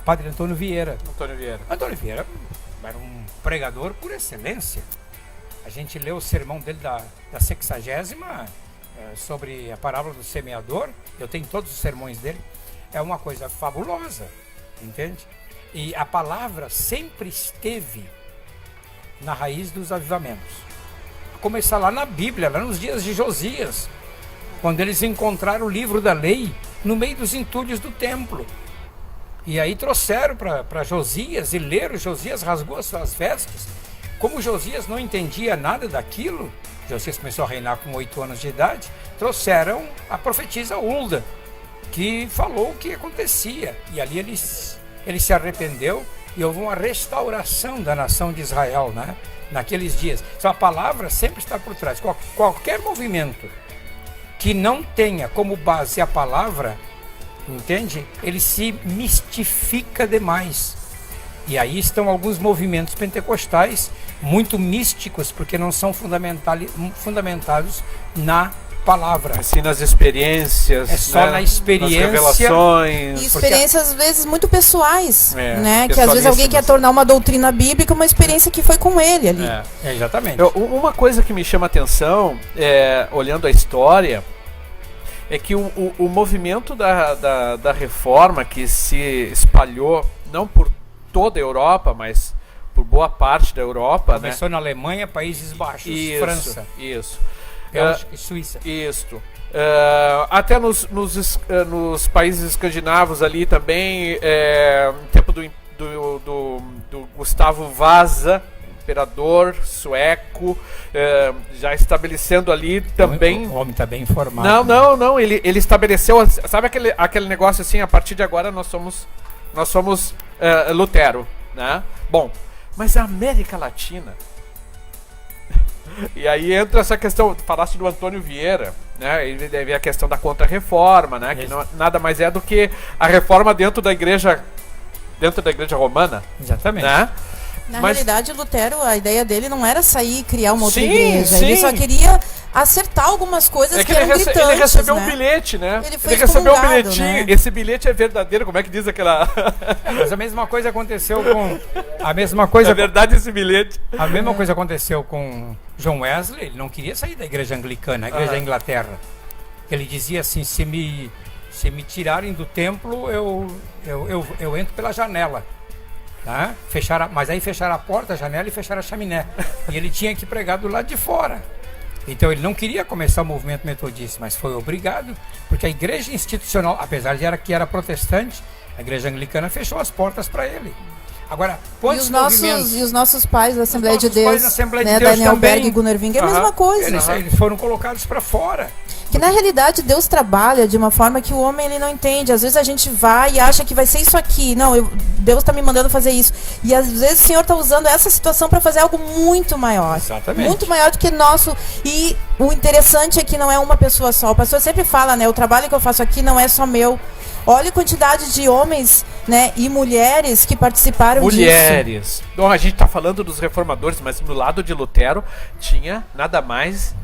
Padre Antônio Vieira. Antônio Vieira era um pregador por excelência. A gente leu o sermão dele da 60ª sobre a parábola do semeador. Eu tenho todos os sermões dele. É uma coisa fabulosa, entende? E a palavra sempre esteve na raiz dos avivamentos. A começar lá na Bíblia, lá nos dias de Josias, quando eles encontraram o livro da lei no meio dos entulhos do templo. E aí trouxeram para Josias e leram. Josias rasgou as suas vestes. Como Josias não entendia nada daquilo, Josias começou a reinar com 8 anos de idade, trouxeram a profetisa Hulda, que falou o que acontecia. E ali ele se arrependeu e houve uma restauração da nação de Israel, né? Naqueles dias. Então a palavra sempre está por trás. Qualquer movimento que não tenha como base a palavra, entende? Ele se mistifica demais. E aí estão alguns movimentos pentecostais muito místicos, porque não são fundamentados na palavra. Assim, nas experiências. É só na experiência. Nas revelações. E experiências, às vezes, muito pessoais, né? Que às vezes alguém quer pessoalíssimas. tornar uma doutrina bíblica uma experiência que foi com ele ali. Exatamente. Uma coisa que me chama a atenção, olhando a história, é que o movimento da reforma, que se espalhou não por toda a Europa, mas por boa parte da Europa, Começou na Alemanha, Países Baixos, França, Isso. Bélgica e Suíça. Isto. Até nos países escandinavos ali também, no tempo do Gustavo Vasa, imperador sueco, já estabelecendo ali também. O homem está bem informado. Não, ele estabeleceu, sabe aquele negócio assim, a partir de agora nós somos Lutero, né? Bom, mas a América Latina, e aí entra essa questão, falaste do Antônio Vieira, né? Ele deve a questão da contra-reforma, né? Que nada mais é do que a reforma dentro da igreja romana. Exatamente. Né? Na realidade, Lutero, a ideia dele não era sair e criar uma outra Sim, igreja. sim. Ele só queria acertar algumas coisas que eram gritantes, ele recebeu né? um bilhete, né? Ele foi recebeu um excomungado, bilhetinho. né? Esse bilhete é verdadeiro, como é que diz aquela... Mas a mesma coisa aconteceu com... A mesma coisa... É verdade esse bilhete. A mesma coisa aconteceu com John Wesley. Ele não queria sair da igreja anglicana, a igreja da Inglaterra. Ele dizia assim, se me tirarem do templo, eu eu entro pela janela. Tá? Mas aí fecharam a porta, a janela e fecharam a chaminé. E ele tinha que pregar do lado de fora. Então ele não queria começar o movimento metodista, mas foi obrigado, porque a igreja institucional, apesar de que era protestante, a igreja anglicana fechou as portas para ele. Agora, e os nossos pais da Assembleia de Deus, né, Daniel Berg e Gunnar Wing, é a mesma coisa. Eles foram colocados para fora. Que na realidade Deus trabalha de uma forma que o homem ele não entende. Às vezes a gente vai e acha que vai ser isso aqui. Não, Deus está me mandando fazer isso. E às vezes o Senhor está usando essa situação para fazer algo muito maior. Exatamente. Muito maior do que nosso. E o interessante é que não é uma pessoa só. O pastor sempre fala, né? O trabalho que eu faço aqui não é só meu. Olha a quantidade de homens, né, e mulheres que participaram disso. Bom, a gente está falando dos reformadores, mas no lado de Lutero tinha nada mais.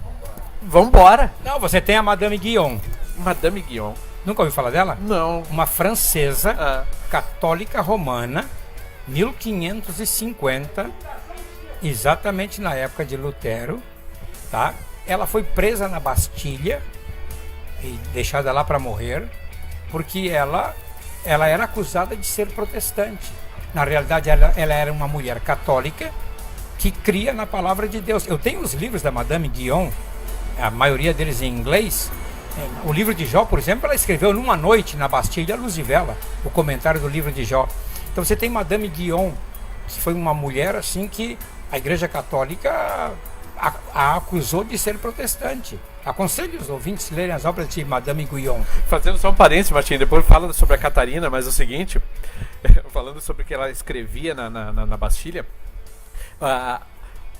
Vambora. Não, você tem a Madame Guyon. Madame Guyon. Nunca ouviu falar dela? Não. Uma francesa, católica romana, 1550, exatamente na época de Lutero, tá? Ela foi presa na Bastilha e deixada lá para morrer, porque ela era acusada de ser protestante. Na realidade, ela era uma mulher católica que cria na palavra de Deus. Eu tenho os livros da Madame Guyon, a maioria deles em inglês. O livro de Jó, por exemplo, ela escreveu numa noite na Bastilha, à luz de vela, o comentário do livro de Jó. Então você tem Madame Guyon, que foi uma mulher assim que a Igreja Católica a acusou de ser protestante. Aconselho os ouvintes a lerem as obras de Madame Guyon. Fazendo só um parênteses, Martim, depois fala sobre a Catarina, mas é o seguinte, falando sobre o que ela escrevia na Bastilha,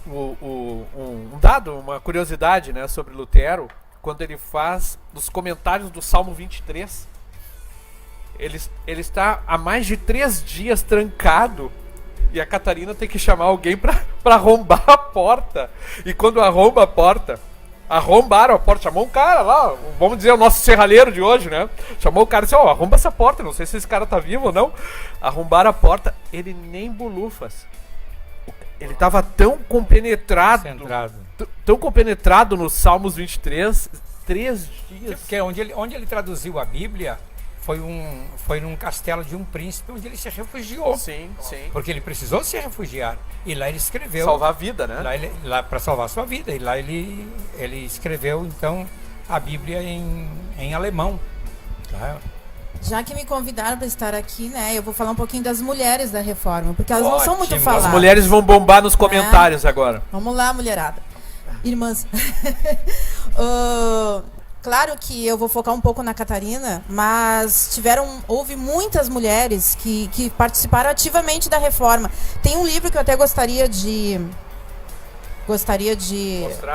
um dado, uma curiosidade, né, sobre Lutero, quando ele faz os comentários do Salmo 23, ele está há mais de 3 dias trancado e a Catarina tem que chamar alguém para arrombar a porta. E quando arromba a porta, arrombaram a porta, chamou um cara lá, vamos dizer, o nosso serralheiro de hoje, né? Chamou o cara e disse, arromba essa porta, não sei se esse cara tá vivo ou não. Arrombaram a porta, ele nem bolufas. Ele estava tão compenetrado nos Salmos 23, 3 dias. Porque onde ele traduziu a Bíblia foi num castelo de um príncipe onde ele se refugiou. Sim. Porque ele precisou se refugiar. E lá ele escreveu. Salvar a vida, né? Lá para salvar a sua vida. E lá ele escreveu, então, a Bíblia em alemão. Tá? Já que me convidaram para estar aqui, né, eu vou falar um pouquinho das mulheres da Reforma, porque elas não são muito faladas. As mulheres vão bombar nos comentários agora. Vamos lá, mulherada. Irmãs. Claro que eu vou focar um pouco na Catarina, mas houve muitas mulheres que participaram ativamente da Reforma. Tem um livro que eu até gostaria de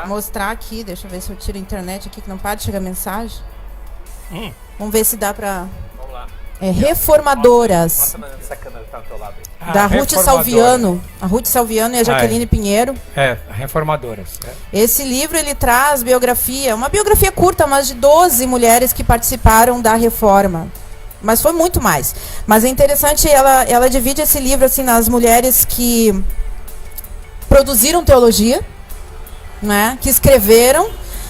mostrar aqui. Deixa eu ver se eu tiro a internet aqui, que não para de chegar mensagem. Vamos ver se dá para... Reformadoras. Essa câmera tá do teu lado aí. Da Ruth Salviano. A Ruth Salviano e a Jaqueline Pinheiro. Reformadoras. Esse livro ele traz uma biografia curta, mas de 12 mulheres que participaram da Reforma. Mas foi muito mais. Mas é interessante, ela divide esse livro assim nas mulheres que produziram teologia, né, que escreveram,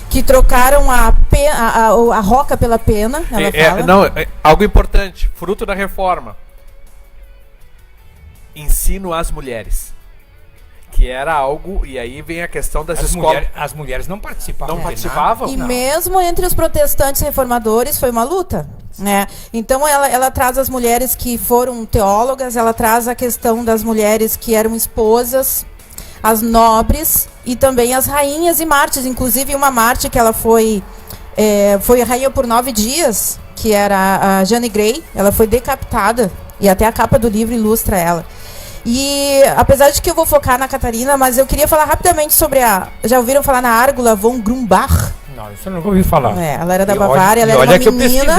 que trocaram a roca pela pena. Ela fala. Algo importante, fruto da Reforma. Ensino às mulheres. Que era algo, e aí vem a questão das escolas. As mulheres não participavam. Não participavam? E mesmo entre os protestantes reformadores foi uma luta. Né? Então ela traz as mulheres que foram teólogas, ela traz a questão das mulheres que eram esposas, as nobres e também as rainhas e mártires. Inclusive uma mártir que ela foi rainha por 9 dias, que era a Jane Grey. Ela foi decapitada e até a capa do livro ilustra ela. E apesar de que eu vou focar na Catarina, mas eu queria falar rapidamente sobre já ouviram falar na Árgula von Grumbach? Não, isso eu não ouvi falar. Ela era da Bavária, ela era uma menina.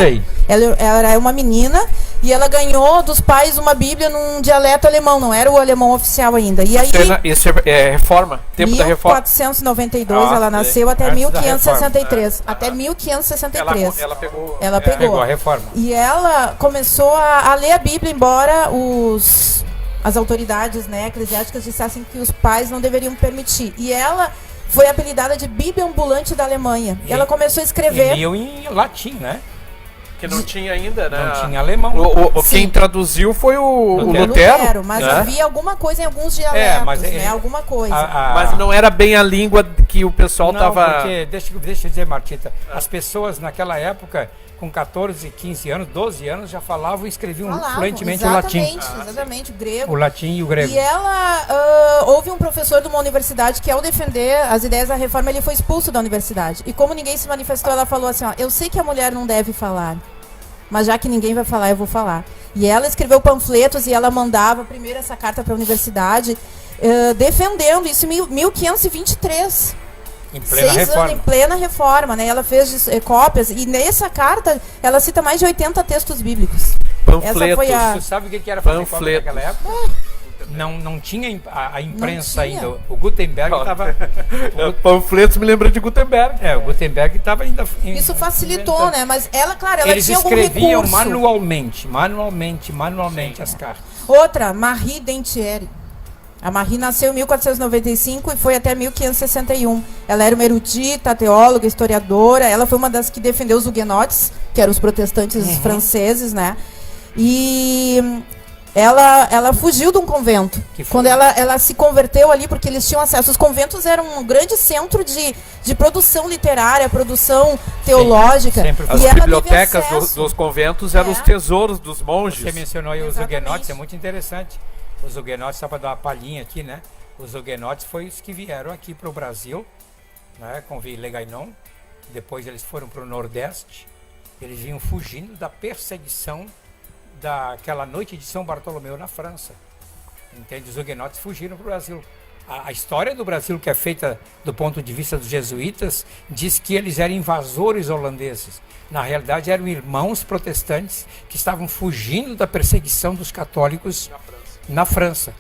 Ela era uma menina e ela ganhou dos pais uma Bíblia num dialeto alemão, não era o alemão oficial ainda. E aí, isso é Reforma, tempo da Reforma. 1492 ela nasceu até 1563. Até 1563. Ela pegou a Reforma. E ela começou a ler a Bíblia, embora as autoridades, né, eclesiásticas dissessem que os pais não deveriam permitir. E ela foi apelidada de Bíblia ambulante da Alemanha. E ela começou a escrever. E liam em latim, né? Que não tinha ainda, né? Não tinha alemão. Quem traduziu foi o Lutero. Mas né? havia alguma coisa em alguns dialetos, mas né? Alguma coisa. Mas não era bem a língua que o pessoal não, tava... porque, deixa eu dizer, Martita, as pessoas naquela época, com 14, 15 anos, 12 anos, já falavam e escreviam fluentemente o latim. Exatamente, o grego. O latim e o grego. E houve um professor de uma universidade que, ao defender as ideias da reforma, ele foi expulso da universidade. E como ninguém se manifestou, ela falou assim, ó, eu sei que a mulher não deve falar, mas já que ninguém vai falar, eu vou falar. E ela escreveu panfletos e ela mandava primeiro essa carta para a universidade, defendendo isso em 1523. Em plena 6 reforma. anos, em plena reforma, né? Ela fez cópias e nessa carta ela cita mais de 80 textos bíblicos. Panfletos. Essa foi a... Você sabe o que era fazer cópia Panfletos. naquela época? Não tinha a imprensa Não tinha. ainda. O Gutenberg estava... Panfletos me lembra de Gutenberg. O Gutenberg estava ainda... Isso facilitou, né? Mas ela, claro, ela Eles tinha algum escreviam recurso. manualmente as cartas. Outra, Marie Dentieri. A Marie nasceu em 1495 e foi até 1561. Ela era uma erudita, teóloga, historiadora. Ela foi uma das que defendeu os huguenotes, que eram os protestantes franceses, né? E ela fugiu de um convento. Quando ela se converteu ali, porque eles tinham acesso. Os conventos eram um grande centro de produção literária, produção teológica. Sempre foi. As E ela teve bibliotecas acesso. dos conventos eram os tesouros dos monges. Você mencionou aí os Exatamente. huguenotes, é muito interessante. Os huguenotes, só para dar uma palhinha aqui, né? Os huguenotes foi os que vieram aqui para o Brasil, né? Com Villegaignon. Depois eles foram para o Nordeste. Eles vinham fugindo da perseguição daquela noite de São Bartolomeu na França. Entende? Os huguenotes fugiram para o Brasil. A história do Brasil, que é feita do ponto de vista dos jesuítas, diz que eles eram invasores holandeses. Na realidade, eram irmãos protestantes que estavam fugindo da perseguição dos católicos na França.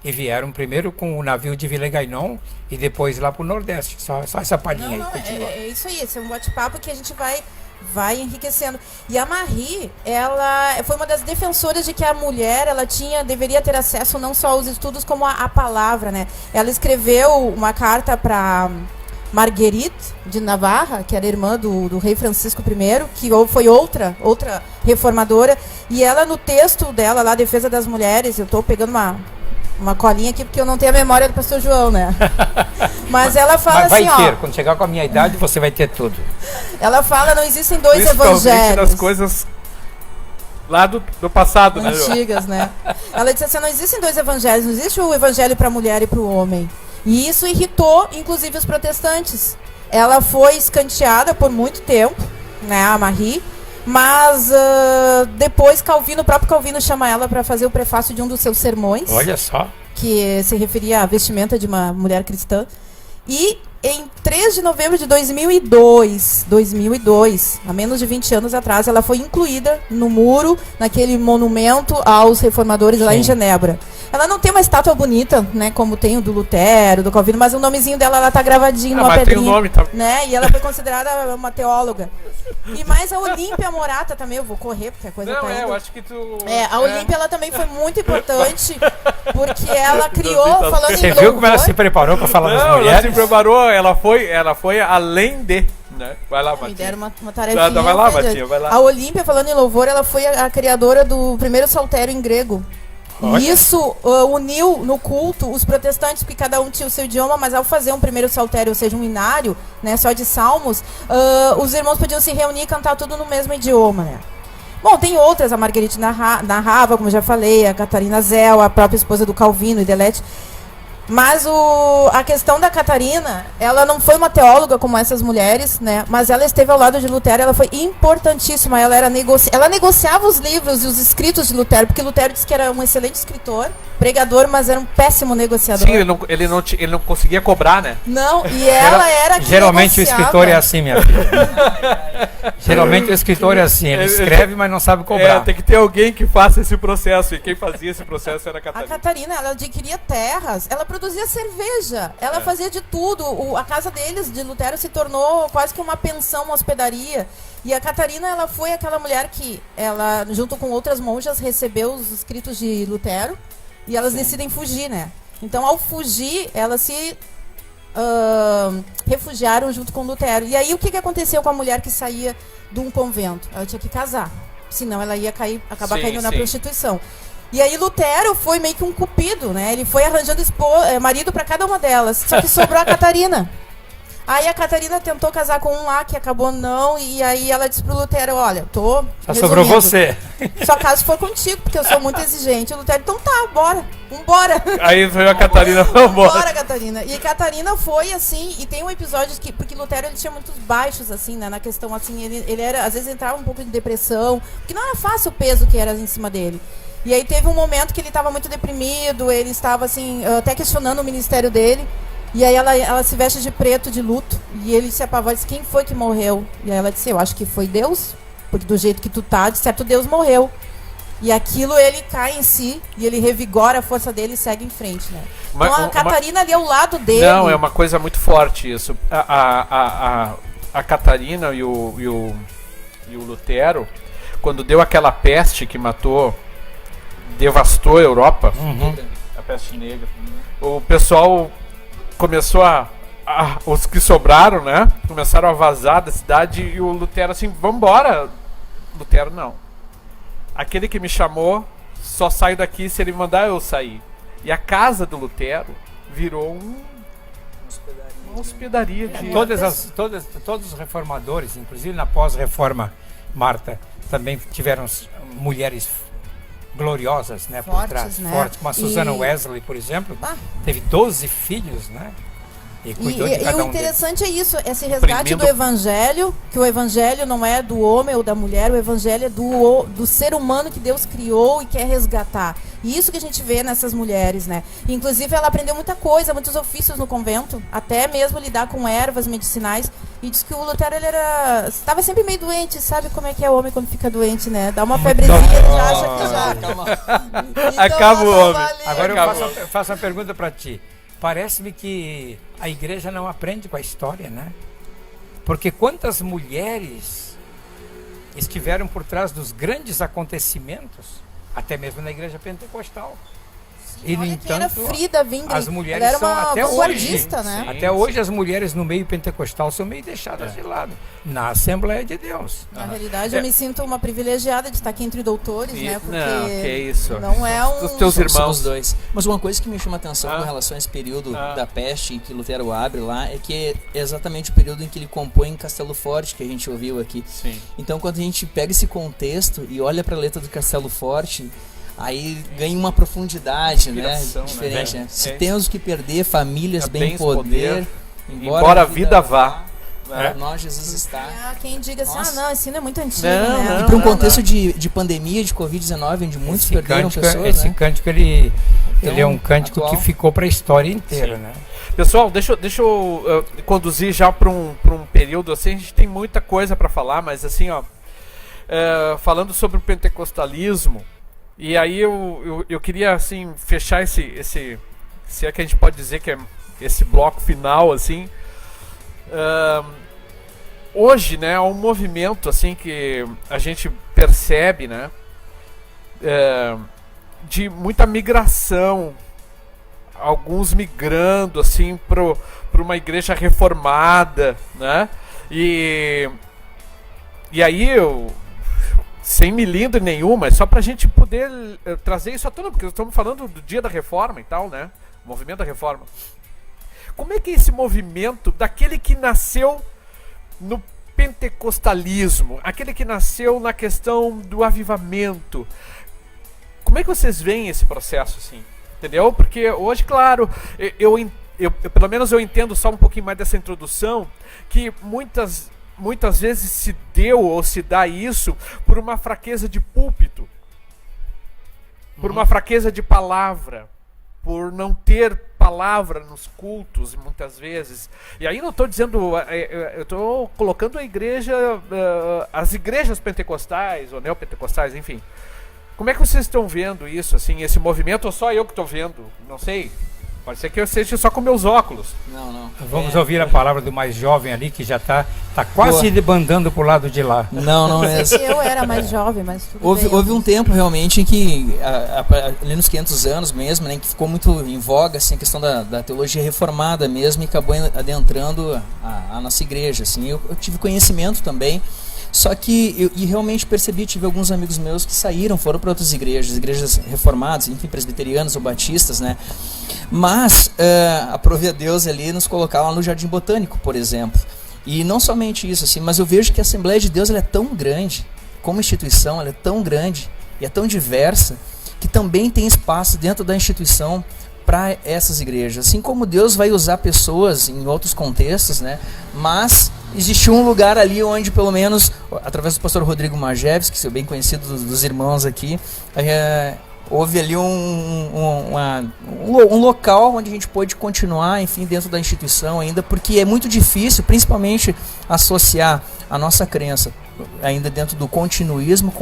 E vieram primeiro com o navio de Villegaignon e depois lá para o Nordeste. Só essa palhinha Não, aí. Continua. é isso aí, esse é um bate-papo que a gente vai enriquecendo. E a Marie, ela foi uma das defensoras de que a mulher, ela deveria ter acesso não só aos estudos, como a palavra, né? Ela escreveu uma carta para Marguerite de Navarra, que era irmã do rei Francisco I, que foi outra reformadora, e ela, no texto dela, lá, Defesa das Mulheres, eu estou pegando uma colinha aqui, porque eu não tenho a memória do pastor João, né? Mas ela fala Vai assim, ter, ó... quando chegar com a minha idade, você vai ter tudo. Ela fala, não existem dois Principalmente evangelhos. nas coisas lá do passado, né? João? Antigas, né? Ela disse assim, não existem dois evangelhos, não existe o evangelho para a mulher e para o homem. E isso irritou, inclusive, os protestantes. Ela foi escanteada por muito tempo, né, a Marie, mas depois o próprio Calvino chama ela para fazer o prefácio de um dos seus sermões. Olha só. Que se referia à vestimenta de uma mulher cristã. E em 3 de novembro de 2002, há menos de 20 anos atrás, ela foi incluída no muro, naquele monumento aos reformadores lá em Genebra. Ela não tem uma estátua bonita, né, como tem o do Lutero, do Calvino, mas o nomezinho dela, ela tá gravadinho numa pedrinha. Tem o nome, tá? Né? E ela foi considerada uma teóloga. E mais a Olímpia Morata também, eu vou correr, porque a coisa Não, tá indo. eu acho que tu... A Olímpia, ela também foi muito importante, porque ela criou, falando em Você louvor... viu como ela se preparou para falar das Não, ela mulheres? se preparou, ela foi além de... Né? Vai lá, Me Matinha. deram uma tarefinha. Vai lá, Pedro. Matinha, vai lá. A Olímpia, falando em louvor, ela foi a criadora do primeiro saltério em grego. Olha. E isso uniu no culto os protestantes, porque cada um tinha o seu idioma, mas ao fazer um primeiro saltério, ou seja, um inário, né, só de salmos, os irmãos podiam se reunir e cantar tudo no mesmo idioma, né? Bom, tem outras, a Marguerite Narrava, como eu já falei, a Catarina Zell, a própria esposa do Calvino e Delete. Mas a questão da Catarina, ela não foi uma teóloga como essas mulheres, né? Mas ela esteve ao lado de Lutero, ela foi importantíssima. Ela negociava os livros e os escritos de Lutero, porque Lutero disse que era um excelente escritor, pregador, mas era um péssimo negociador. Sim, ele não conseguia cobrar, né? Não, e ela era que Geralmente o negociava. escritor é assim, minha filha. Geralmente o escritor é assim, ele escreve, mas não sabe cobrar. Tem que ter alguém que faça esse processo, e quem fazia esse processo era a A Catarina. Catarina, ela adquiria terras, ela produzia cerveja, ela fazia de tudo. A casa deles, de Lutero, se tornou quase que uma pensão, uma hospedaria. E a Catarina, ela foi aquela mulher que, ela, junto com outras monjas, recebeu os escritos de Lutero e elas decidem fugir, né? Então, ao fugir, elas se refugiaram junto com Lutero. E aí o que aconteceu com a mulher que saía de um convento? Ela tinha que casar, senão ela ia acabar caindo na prostituição. E aí Lutero foi meio que um cupido, né? Ele foi arranjando marido para cada uma delas, só que sobrou a Catarina. Aí a Catarina tentou casar com um lá, que acabou não, e aí ela disse pro Lutero, olha, tô Só sobrou você. Só caso se for contigo, porque eu sou muito exigente. O Lutero, então tá, bora, vambora. Aí veio a Catarina, vambora. Bora, Catarina. E Catarina foi assim, e tem um episódio que, porque Lutero ele tinha muitos baixos, assim, né, na questão, assim, ele era, às vezes entrava um pouco de depressão, porque não era fácil o peso que era em cima dele. E aí teve um momento que ele estava muito deprimido, ele estava, assim, até questionando o ministério dele. E aí ela se veste de preto, de luto, e ele se apavora e disse, quem foi que morreu? E aí ela disse, eu acho que foi Deus, porque do jeito que tu tá, de certo Deus morreu. E aquilo ele cai em si, e ele revigora a força dele e segue em frente, né? Então a Catarina ali ao lado dele... Não, é uma coisa muito forte isso. A Catarina e o Lutero, quando deu aquela peste que matou, devastou a Europa, a peste negra, o pessoal... começou os que sobraram, né? Começaram a vazar da cidade e o Lutero assim, vambora. Lutero, não. Aquele que me chamou, só saio daqui se ele mandar eu sair. E a casa do Lutero virou uma hospedaria de... Todos os reformadores, inclusive na pós-reforma, Marta, também tiveram mulheres gloriosas, né, fortes, por trás, né? fortes, como a Susana Wesley, por exemplo, teve 12 filhos, né? E cuidou de cada o um interessante é isso, esse resgate do evangelho, que o evangelho não é do homem ou da mulher, o evangelho é do ser humano que Deus criou e quer resgatar. E isso que a gente vê nessas mulheres, né? Inclusive ela aprendeu muita coisa, muitos ofícios no convento, até mesmo lidar com ervas medicinais. E diz que o Lutero, ele estava sempre meio doente, sabe como é que é o homem quando fica doente, né? Dá uma febrezinha, ele já acha que já... Então, acaba o homem. Agora eu faço uma pergunta para ti. Parece-me que a igreja não aprende com a história, né? Porque quantas mulheres estiveram por trás dos grandes acontecimentos, até mesmo na igreja pentecostal. E no entanto, Frida Wingren, as mulheres são até hoje, né? Até hoje as mulheres no meio pentecostal são meio deixadas de lado na Assembleia de Deus. Na realidade, eu me sinto uma privilegiada de estar aqui entre doutores, né? Porque não, que isso. Não é um... Os teus irmãos. Somos dois. Mas uma coisa que me chama a atenção com relação a esse período da peste que Lutero abre lá é que é exatamente o período em que ele compõe em Castelo Forte, que a gente ouviu aqui. Sim. Então, quando a gente pega esse contexto e olha para a letra do Castelo Forte, aí ganha uma profundidade, né? Diferente, né? Se temos que perder famílias, bem poder, embora a vida vá, nós Jesus está. Quem diga assim, Nossa. não, esse não é muito antigo, Não, né? E para um contexto de pandemia, de Covid-19, onde muitos perderam pessoas, esse né? cântico ele é um cântico atual. que ficou para a história inteira, né? Pessoal, deixa eu conduzir já para um período assim. A gente tem muita coisa para falar, mas assim, ó, falando sobre o pentecostalismo, e aí eu queria assim fechar esse se é que a gente pode dizer que é esse bloco final assim. Hoje, né, há um movimento assim que a gente percebe, né, de muita migração, alguns migrando assim para uma igreja reformada, né, e aí sem milindre nenhum, mas só pra gente poder trazer isso à tona, porque estamos falando do dia da reforma e tal, né, movimento da reforma. Como é que é esse movimento daquele que nasceu no pentecostalismo, aquele que nasceu na questão do avivamento, como é que vocês veem esse processo assim? Entendeu? Porque hoje, claro, eu pelo menos eu entendo só um pouquinho mais dessa introdução, que muitas vezes se deu ou se dá isso por uma fraqueza de púlpito, por uma fraqueza de palavra, por não ter palavra nos cultos muitas vezes. E aí não estou dizendo, eu estou colocando a igreja, as igrejas pentecostais ou neopentecostais, enfim. Como é que vocês estão vendo isso, assim, esse movimento, ou só eu que estou vendo? Não sei. Pode ser que eu seja só com meus óculos. Não. Vamos ouvir a palavra do mais jovem ali, que já tá quase debandando pro lado de lá. Não é. Eu era mais jovem, mas tudo bem. Houve um tempo realmente em que, ali nos 500 anos mesmo, né, que ficou muito em voga assim, a questão da teologia reformada mesmo, e acabou adentrando a nossa igreja. Assim. Eu tive conhecimento também, só que eu realmente percebi, tive alguns amigos meus que saíram, foram para outras igrejas reformadas, enfim, presbiterianas ou batistas, né? Mas aprove a Deus ali nos colocar lá no Jardim Botânico, por exemplo. E não somente isso, assim, mas eu vejo que a Assembleia de Deus ela é tão grande, como instituição, ela é tão grande e é tão diversa, que também tem espaço dentro da instituição para essas igrejas. Assim como Deus vai usar pessoas em outros contextos, né? Mas existiu um lugar ali onde, pelo menos, através do pastor Rodrigo Majewski, que é bem conhecido dos irmãos aqui, houve ali um local onde a gente pôde continuar, enfim, dentro da instituição ainda, porque é muito difícil, principalmente, associar a nossa crença, ainda dentro do continuismo,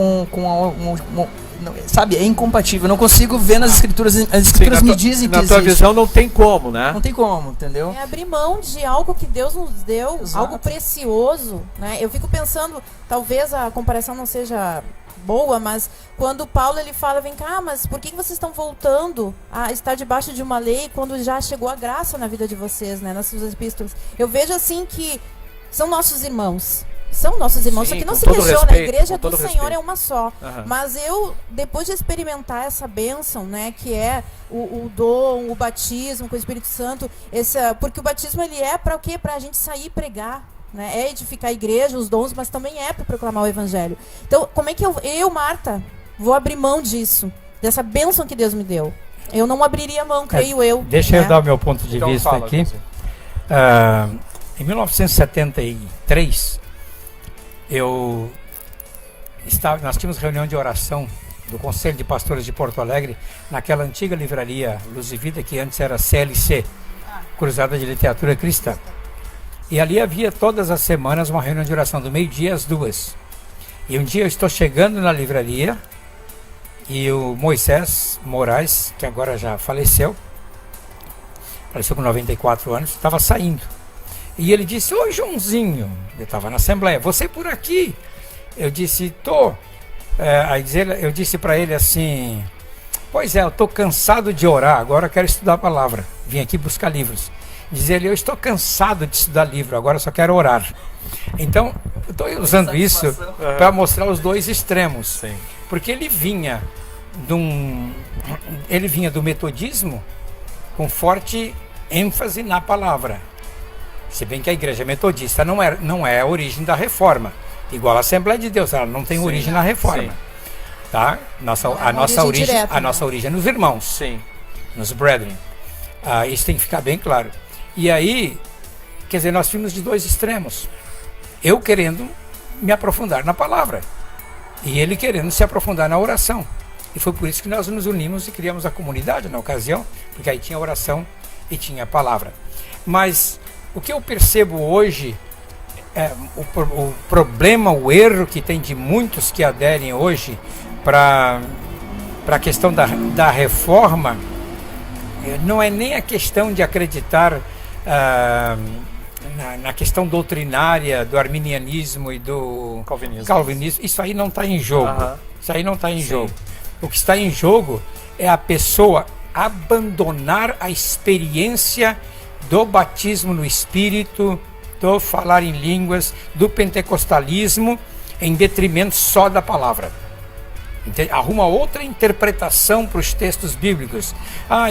sabe, é incompatível. Eu não consigo ver nas escrituras. As escrituras me dizem que existe. Na tua visão não tem como, né? Não tem como, entendeu? É abrir mão de algo que Deus nos deu, Exato. algo precioso, né? Eu fico pensando, talvez a comparação não seja boa, mas quando Paulo ele fala, vem cá, mas por que vocês estão voltando a estar debaixo de uma lei quando já chegou a graça na vida de vocês, né? Nas suas epístolas. Eu vejo assim que são nossos irmãos. São nossos irmãos, Sim, só que não com se todo questiona, respeito, a igreja com do todo Senhor respeito. é uma só. Aham. Mas eu, depois de experimentar essa bênção, né, que é o dom, o batismo com o Espírito Santo, porque o batismo ele é para o quê? Para a gente sair e pregar. Né? É edificar a igreja, os dons, mas também é para proclamar o evangelho. Então, como é que eu, Marta, vou abrir mão disso, dessa bênção que Deus me deu? Eu não abriria mão, creio eu. Deixa né? eu dar o meu ponto de Então vista fala, aqui. José. Em 1973, nós tínhamos reunião de oração do Conselho de Pastores de Porto Alegre, naquela antiga livraria Luz e Vida, que antes era CLC, Cruzada de Literatura Cristã. E ali havia todas as semanas uma reunião de oração, do meio-dia às 2h. E um dia eu estou chegando na livraria e o Moisés Moraes, que agora já faleceu com 94 anos, estava saindo. E ele disse: "Oi, Joãozinho", eu estava na Assembleia, "você por aqui?" Eu disse: "Tô." Eu disse para ele assim: "Pois é, eu estou cansado de orar, agora eu quero estudar a palavra. Vim aqui buscar livros." Diz ele: "Eu estou cansado de estudar livro, agora eu só quero orar." Então, eu estou usando isso para mostrar os dois extremos. Sim. Porque ele vinha do metodismo com forte ênfase na palavra. Se bem que a igreja metodista não é a origem da reforma. Igual a Assembleia de Deus, ela não tem origem na reforma. Sim. Tá? A nossa origem direta, nossa origem é nos irmãos, Sim. nos brethren. Isso tem que ficar bem claro. E aí, quer dizer, nós vimos de dois extremos. Eu querendo me aprofundar na palavra e ele querendo se aprofundar na oração. E foi por isso que nós nos unimos e criamos a comunidade na ocasião, porque aí tinha oração e tinha palavra. Mas o que eu percebo hoje, o problema, o erro que tem de muitos que aderem hoje para a questão da reforma, não é nem a questão de acreditar na questão doutrinária do arminianismo e do calvinismo. Isso aí não está em jogo. Isso aí não está em jogo. O que está em jogo é a pessoa abandonar a experiência do batismo no Espírito, do falar em línguas, do pentecostalismo, em detrimento só da palavra. Arruma outra interpretação para os textos bíblicos.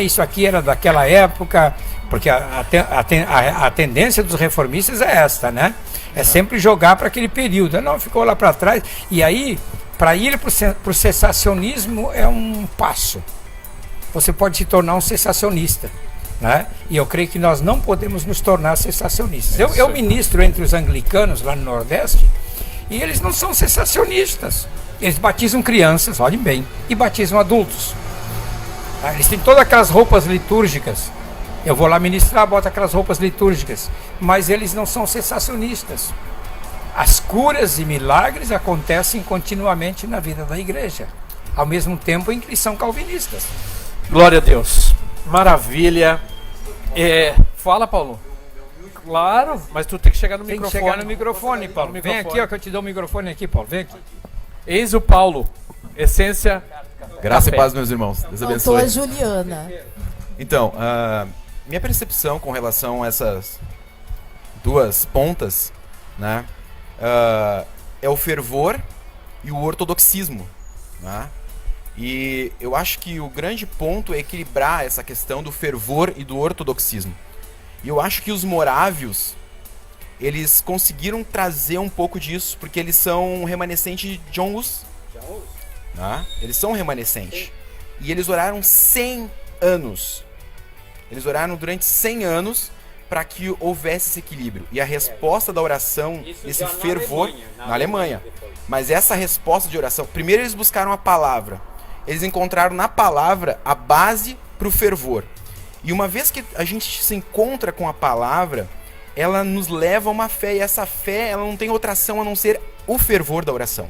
Isso aqui era daquela época, porque a tendência dos reformistas é esta, né? É sempre jogar para aquele período. Não, ficou lá para trás. E aí, para ir para o cessacionismo é um passo. Você pode se tornar um cessacionista, né? E eu creio que nós não podemos nos tornar cessacionistas. Eu ministro entre os anglicanos lá no Nordeste e eles não são cessacionistas. Eles batizam crianças, olhem bem, e batizam adultos. Eles têm todas aquelas roupas litúrgicas. Eu vou lá ministrar, boto aquelas roupas litúrgicas. Mas eles não são cessacionistas. As curas e milagres acontecem continuamente na vida da igreja, ao mesmo tempo em que são calvinistas. Glória a Deus. Maravilha. Fala, Paulo. Claro, mas tu tem que chegar no Tem que microfone. chegar no microfone, Paulo. No Vem microfone. aqui, ó, que eu te dou o microfone aqui, Paulo. Vem aqui. Eis o Paulo. Essência. Graça Café. e paz, meus irmãos. Deus Faltou abençoe. a Juliana. Então, minha percepção com relação a essas duas pontas, né, é o fervor e o ortodoxismo, né? E eu acho que o grande ponto é equilibrar essa questão do fervor e do ortodoxismo. E eu acho que os morávios, eles conseguiram trazer um pouco disso, porque eles são um remanescente de John Hus. Né? Eles são um remanescente. E eles oraram 100 anos. Eles oraram durante 100 anos para que houvesse esse equilíbrio. E a resposta da oração, esse fervor, na Alemanha. Mas essa resposta de oração, primeiro eles buscaram a palavra. Eles encontraram na palavra a base para o fervor. E uma vez que a gente se encontra com a palavra, ela nos leva a uma fé. E essa fé, ela não tem outra ação a não ser o fervor da oração.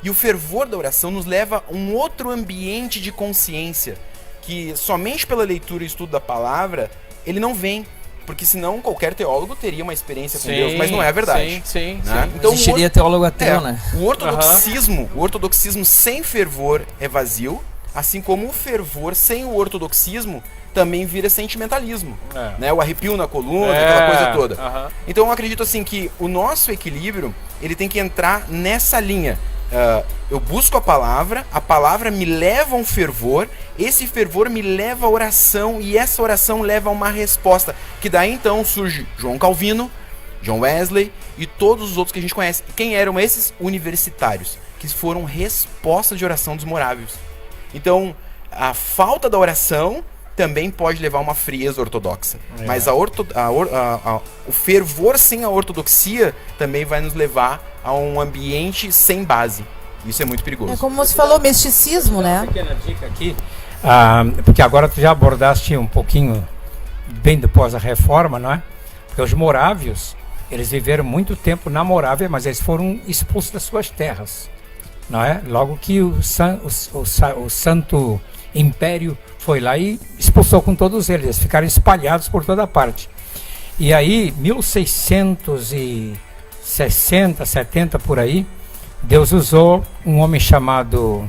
E o fervor da oração nos leva a um outro ambiente de consciência, que somente pela leitura e estudo da palavra, ele não vem. Porque senão qualquer teólogo teria uma experiência com Deus, mas não é a verdade. Sim. Né? Então, Existiria teólogo ateu, né? o ortodoxismo sem fervor é vazio, assim como o fervor sem o ortodoxismo também vira sentimentalismo. Né? O arrepio na coluna, aquela coisa toda. Então eu acredito assim que o nosso equilíbrio, ele tem que entrar nessa linha. Eu busco a palavra me leva a um fervor, esse fervor me leva a oração e essa oração leva a uma resposta, que daí então surge João Calvino, John Wesley e todos os outros que a gente conhece. E quem eram esses? Universitários, que foram resposta de oração dos morávios. Então, a falta da oração também pode levar a uma frieza ortodoxa. Mas o fervor sem a ortodoxia também vai nos levar a um ambiente sem base. Isso é muito perigoso. É como você falou, misticismo, né? Uma pequena dica aqui, porque agora tu já abordaste um pouquinho bem depois da reforma, não é? Porque os morávios, eles viveram muito tempo na Morávia, mas eles foram expulsos das suas terras, não é? Logo que o Santo Império foi lá e expulsou com todos eles. Eles ficaram espalhados por toda parte. E aí, 1660, 70 por aí, Deus usou um homem chamado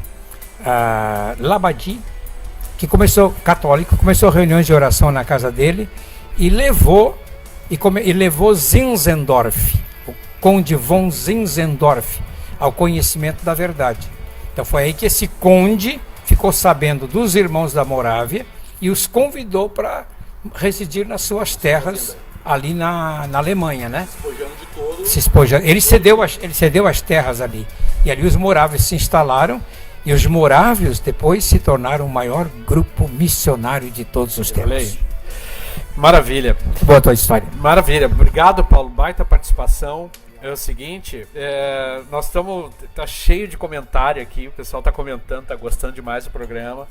Labadie, que católico, começou reuniões de oração na casa dele e levou Zinzendorf, o conde von Zinzendorf, ao conhecimento da verdade. Então foi aí que esse conde ficou sabendo dos irmãos da Morávia e os convidou para residir nas suas terras ali na Alemanha, né? Se espojando. Ele cedeu as terras ali. E ali os morávios se instalaram e os morávios depois se tornaram o maior grupo missionário de todos os tempos. Maravilha. Muito boa a tua história. Maravilha. Obrigado, Paulo. Baita participação. É o seguinte, nós tá cheio de comentário aqui, o pessoal tá comentando, tá gostando demais do programa.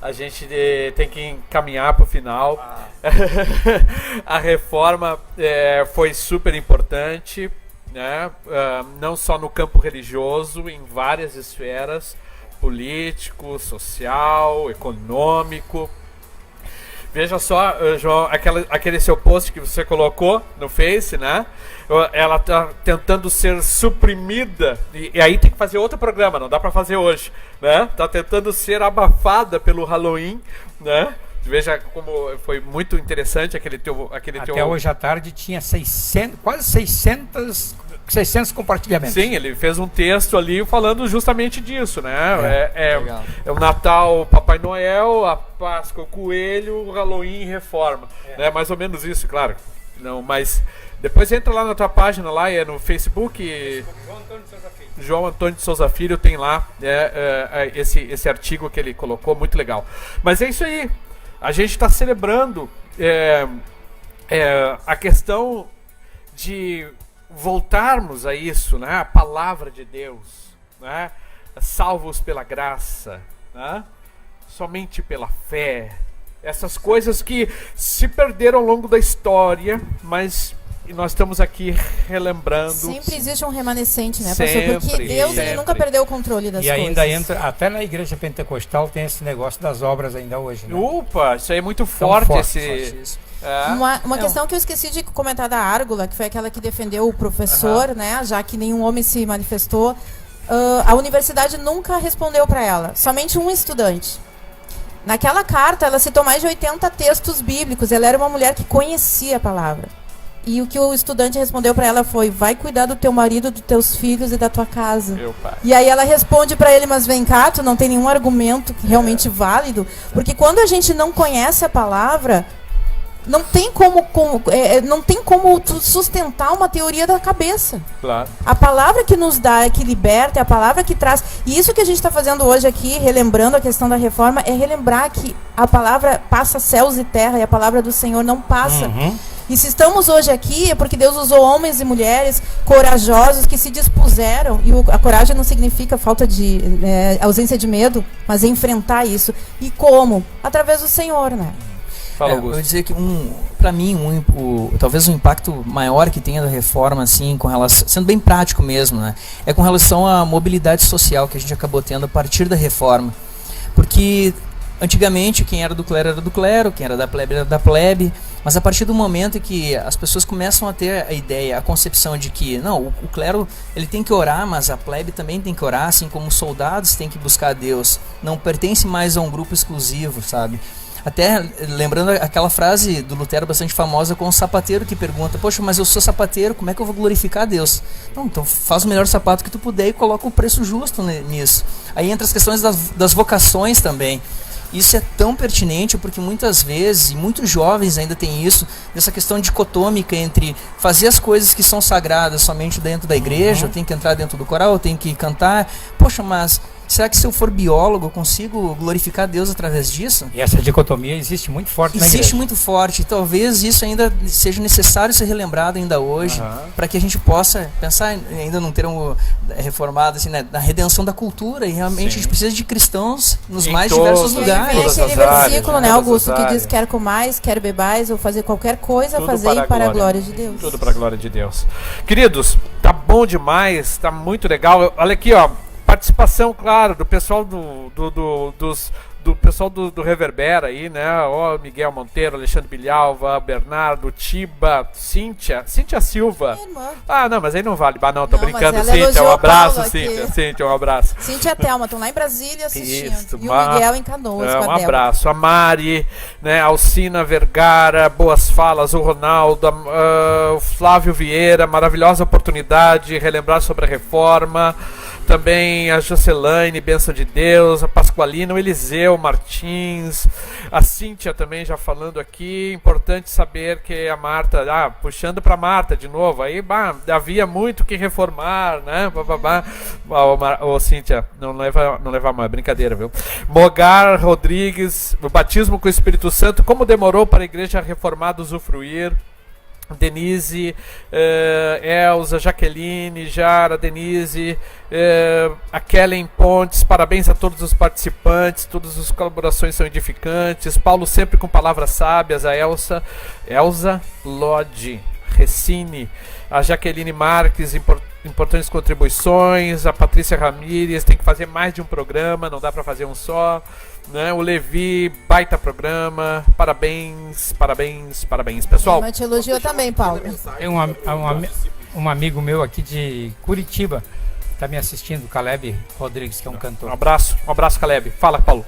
A gente tem que encaminhar para o final. A reforma foi super importante, né? Não só no campo religioso, em várias esferas, político, social, econômico. Veja só, João, aquele seu post que você colocou no Face, né? Ela tá tentando ser suprimida, e aí tem que fazer outro programa, não dá para fazer hoje, né? Tá tentando ser abafada pelo Halloween, né? Veja como foi muito interessante aquele teu... Até hoje à tarde tinha 600, quase 600 compartilhamentos. Sim, ele fez um texto ali falando justamente disso, né? É o Natal, Papai Noel, a Páscoa, o Coelho, o Halloween, Reforma. É mais ou menos isso, claro. Não, mas depois entra lá na tua página, lá no Facebook. João Antônio de Souza Filho tem lá esse artigo que ele colocou, muito legal. Mas é isso aí. A gente está celebrando a questão de voltarmos a isso, né? A palavra de Deus, né? Salvos pela graça, né? Somente pela fé. Essas coisas que se perderam ao longo da história, mas e nós estamos aqui relembrando. Sempre existe um remanescente, né, pastor? Sempre, Porque Deus ele sempre. nunca perdeu o controle das E coisas. ainda entra, até na igreja pentecostal tem esse negócio das obras ainda hoje, né? Opa, isso aí é muito Tão forte, forte, esse. É. Uma questão que eu esqueci de comentar da Árgula, que foi aquela que defendeu o professor, né? Já que nenhum homem se manifestou. A universidade nunca respondeu para ela, somente um estudante. Naquela carta, ela citou mais de 80 textos bíblicos. Ela era uma mulher que conhecia a palavra. E o que o estudante respondeu para ela foi: vai cuidar do teu marido, dos teus filhos e da tua casa. Meu pai. E aí ela responde para ele: mas vem cá, tu não tem nenhum argumento realmente válido. Porque quando a gente não conhece a palavra, não tem como tu sustentar uma teoria da cabeça. Claro. A palavra que nos dá, que liberta, é a palavra que traz. E isso que a gente está fazendo hoje aqui, relembrando a questão da reforma, é relembrar que a palavra passa céus e terra e a palavra do Senhor não passa. E se estamos hoje aqui é porque Deus usou homens e mulheres corajosos que se dispuseram. E a coragem não significa falta de ausência de medo, mas é enfrentar isso. E como? Através do Senhor, né? Fala, Eu Augusto. vou dizer que para mim, talvez o impacto maior que tenha da reforma, assim, com relação, sendo bem prático mesmo, né, é com relação à mobilidade social que a gente acabou tendo a partir da reforma. Porque antigamente quem era do clero, quem era da plebe era da plebe, mas a partir do momento em que as pessoas começam a ter a ideia, a concepção de que não, o clero ele tem que orar, mas a plebe também tem que orar, assim como os soldados têm que buscar a Deus, não pertence mais a um grupo exclusivo, sabe? Até lembrando aquela frase do Lutero bastante famosa com o sapateiro que pergunta: poxa, mas eu sou sapateiro, como é que eu vou glorificar a Deus? Não, então faz o melhor sapato que tu puder e coloca o preço justo nisso. Aí entra as questões das vocações também. Isso é tão pertinente porque muitas vezes, e muitos jovens ainda têm isso, dessa questão dicotômica entre fazer as coisas que são sagradas somente dentro da igreja, eu tenho que entrar dentro do coral, eu tenho que cantar. Poxa, mas será que se eu for biólogo eu consigo glorificar Deus através disso? E essa dicotomia existe muito forte na igreja. Existe muito forte. E talvez isso ainda seja necessário ser relembrado ainda hoje, para que a gente possa pensar, ainda num termo reformado, assim, né, na redenção da cultura. E realmente a gente precisa de cristãos nos Em mais todos, diversos E aí lugares. vem Todas aquele as áreas, versículo, né? né, Todas Augusto, as que diz: áreas. quer comais, quer bebais, ou fazer qualquer coisa, Tudo fazei para a glória de Deus. Tudo para a glória de Deus. Queridos, tá bom demais, tá muito legal. Olha aqui, ó, participação, claro, do pessoal do pessoal do Reverbera aí, né? Ó, Miguel Monteiro, Alexandre Bilhalva, Bernardo, Tiba, Cíntia Silva. Minha irmã. Ah, não, mas aí não vale. Ah, não, tô Não, brincando, mas ela Cíntia, um elogiou abraço, Paulo aqui. Cíntia, um abraço. Cintia e a Thelma estão lá em Brasília assistindo. Isso, E o Miguel em Canoas com a um Débora. abraço. A Mari, né, Alcina Vergara, boas falas, o Ronaldo, o Flávio Vieira, maravilhosa oportunidade, relembrar sobre a reforma. Também a Jocelaine, bênção de Deus, a Pasqualina, o Eliseu Martins, a Cíntia também já falando aqui. Importante saber que a Marta, puxando para Marta de novo, aí havia muito que reformar, né? Ô Cíntia, não leva a mão, é brincadeira, viu? Mogar Rodrigues, o batismo com o Espírito Santo, como demorou para a igreja reformada usufruir. Denise, Elza, Jaqueline, Jara, Denise, a Kellen Pontes, parabéns a todos os participantes, todas as colaborações são edificantes. Paulo sempre com palavras sábias, a Elza Lodi, Recine, a Jaqueline Marques, importantes contribuições, a Patrícia Ramírez, tem que fazer mais de um programa, não dá para fazer um só, né? O Levi, baita programa, parabéns, pessoal. Mas te elogiou também, Paulo. Tem um amigo meu aqui de Curitiba, está me assistindo, Caleb Rodrigues, que é um Um cantor. abraço, Caleb. Fala, Paulo.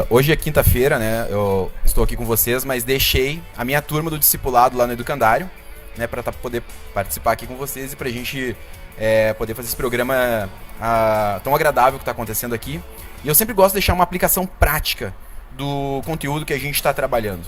Hoje é quinta-feira, né? Eu estou aqui com vocês, mas deixei a minha turma do discipulado lá no Educandário, né, para poder participar aqui com vocês e pra gente poder fazer esse programa tão agradável que está acontecendo aqui. E eu sempre gosto de deixar uma aplicação prática do conteúdo que a gente está trabalhando.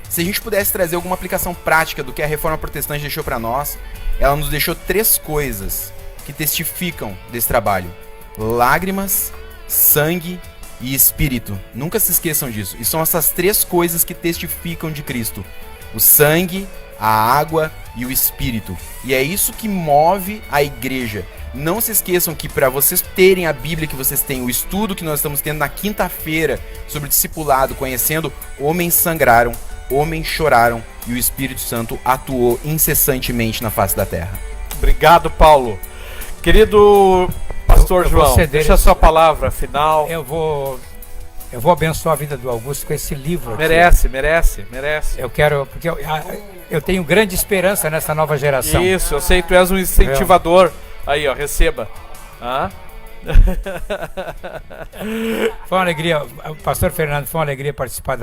Se a gente pudesse trazer alguma aplicação prática do que a Reforma Protestante deixou para nós, ela nos deixou 3 coisas que testificam desse trabalho: lágrimas, sangue e espírito. Nunca se esqueçam disso. E são essas 3 coisas que testificam de Cristo: o sangue, a água e o espírito. E é isso que move a igreja. Não se esqueçam que para vocês terem a Bíblia que vocês têm, o estudo que nós estamos tendo na quinta-feira sobre discipulado, conhecendo, homens sangraram, homens choraram e o Espírito Santo atuou incessantemente na face da terra. Obrigado, Paulo. Querido pastor Eu vou João, ceder deixa a esse- sua palavra final. Eu vou abençoar a vida do Augusto com esse livro aqui. Merece. Eu quero, porque eu tenho grande esperança nessa nova geração. Isso, eu sei, tu és um incentivador. Aí, ó, receba. Ah? Foi uma alegria, pastor Fernando, foi uma alegria participar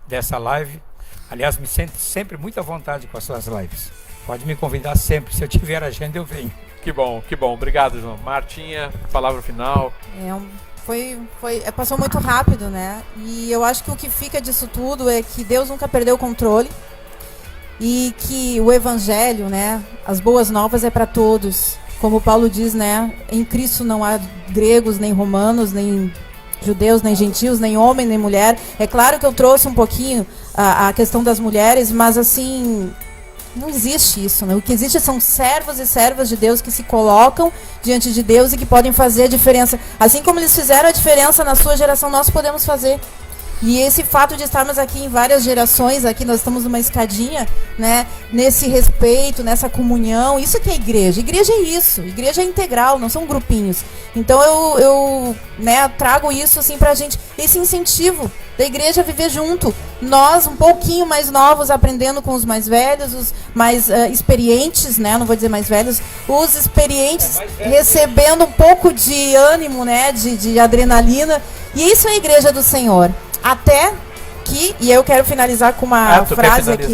dessa live. Aliás, me sinto sempre muito à vontade com as suas lives. Pode me convidar sempre, se eu tiver agenda eu venho. Que bom. Obrigado, João. Martinha, palavra final. Passou muito rápido, né? E eu acho que o que fica disso tudo é que Deus nunca perdeu o controle e que o evangelho, né, as boas novas é para todos. Como Paulo diz, né, em Cristo não há gregos, nem romanos, nem judeus, nem gentios, nem homem, nem mulher. É claro que eu trouxe um pouquinho a questão das mulheres, mas assim, não existe isso, né? O que existe são servos e servas de Deus que se colocam diante de Deus e que podem fazer a diferença. Assim como eles fizeram a diferença na sua geração, nós podemos fazer. E esse fato de estarmos aqui em várias gerações, aqui nós estamos numa escadinha, né, nesse respeito, nessa comunhão, isso que é igreja. Igreja é isso, igreja é integral, não são grupinhos. Então eu né, trago isso assim pra gente, esse incentivo da igreja a viver junto. Nós, um pouquinho mais novos, aprendendo com os mais velhos, os mais experientes, né, não vou dizer mais velhos, os experientes recebendo um pouco de ânimo, né, de adrenalina. E isso é a igreja do Senhor. Até que, e eu quero finalizar com uma frase aqui.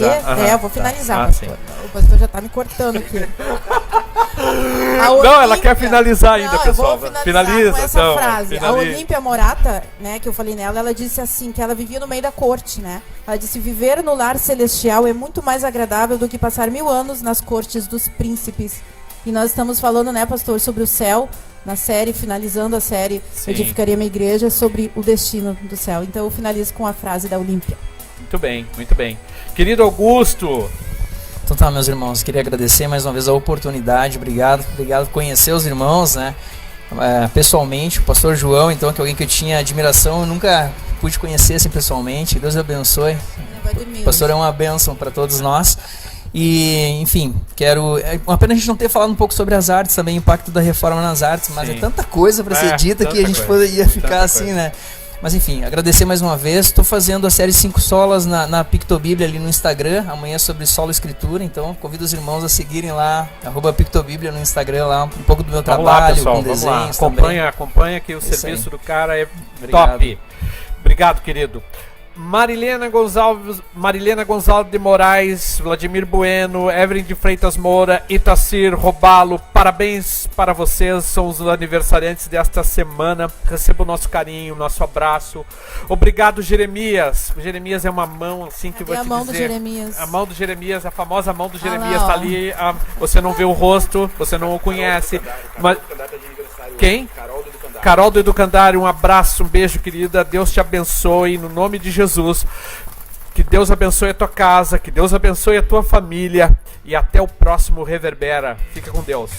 Eu vou finalizar, pastor. O pastor já está me cortando aqui. Não, ela quer finalizar ainda, pessoal. Eu vou Finaliza, com essa então, frase. finaliza. A Olímpia Morata, né, que eu falei nela, ela disse assim, que ela vivia no meio da corte, né? Ela disse, viver no lar celestial é muito mais agradável do que passar 1000 anos nas cortes dos príncipes. E nós estamos falando, né, pastor, sobre o céu, na série, finalizando a série Sim. Edificaria Minha Igreja, sobre o destino do céu. Então eu finalizo com a frase da Olímpia. Muito bem. Querido Augusto, Então tá, meus irmãos, queria agradecer mais uma vez a oportunidade, obrigado por conhecer os irmãos, né, pessoalmente, o pastor João, então, que é alguém que eu tinha admiração, eu nunca pude conhecer assim pessoalmente, Deus abençoe, o pastor é uma bênção para todos nós. E, enfim, uma pena a gente não ter falado um pouco sobre as artes também, o impacto da reforma nas artes, mas Sim. é tanta coisa para ser dita que a gente coisa, poderia ficar tanta assim, coisa. né? Mas enfim, agradecer mais uma vez. Estou fazendo a série 5 solas na Pictobíblia ali no Instagram, amanhã sobre solo escritura, então convido os irmãos a seguirem lá, @Pictobíblia no Instagram, lá um pouco do meu vamos lá, trabalho, pessoal, com vamos lá. desenhos também. Acompanha que o Isso serviço aí. do cara é Obrigado. top. Obrigado, querido. Marilena Gonçalves de Moraes, Vladimir Bueno, Evelyn de Freitas Moura, Itacir Robalo, parabéns para vocês, são os aniversariantes desta semana. Receba o nosso carinho, o nosso abraço. Obrigado, Jeremias. Jeremias é uma mão assim que Cadê vou a te mão do dizer. Jeremias? A mão do Jeremias, a famosa mão do lá, Jeremias ó. tá ali. Você não vê o rosto, você não o conhece. Mas quem? Carol do Educandário, um abraço, um beijo, querida. Deus te abençoe, no nome de Jesus. Que Deus abençoe a tua casa, que Deus abençoe a tua família. E até o próximo Reverbera. Fica com Deus.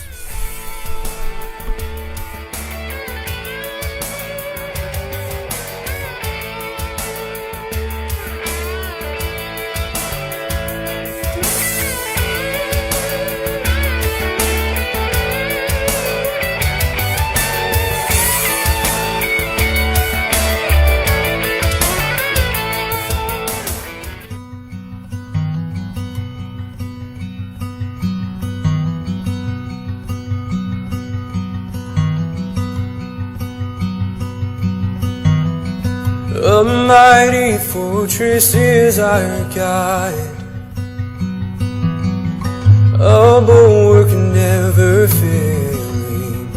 A mighty fortress is our God, a bulwark never failing.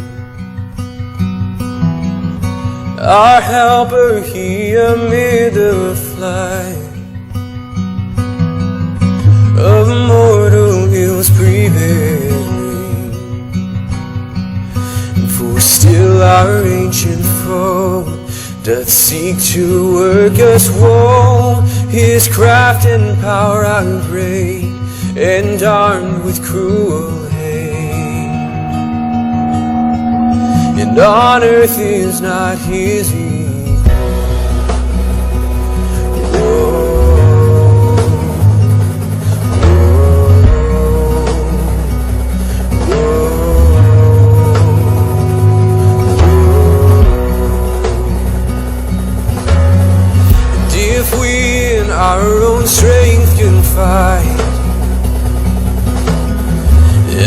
Our helper, He amid the flood of mortal ills prevailing. For still our ancient foe doth seek to work us woe. His craft and power outweigh, and armed with cruel hate. And on earth is not his equal. Oh,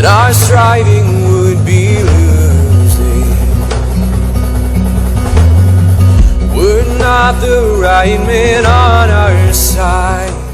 that our striving would be losing. We're not the right men on our side.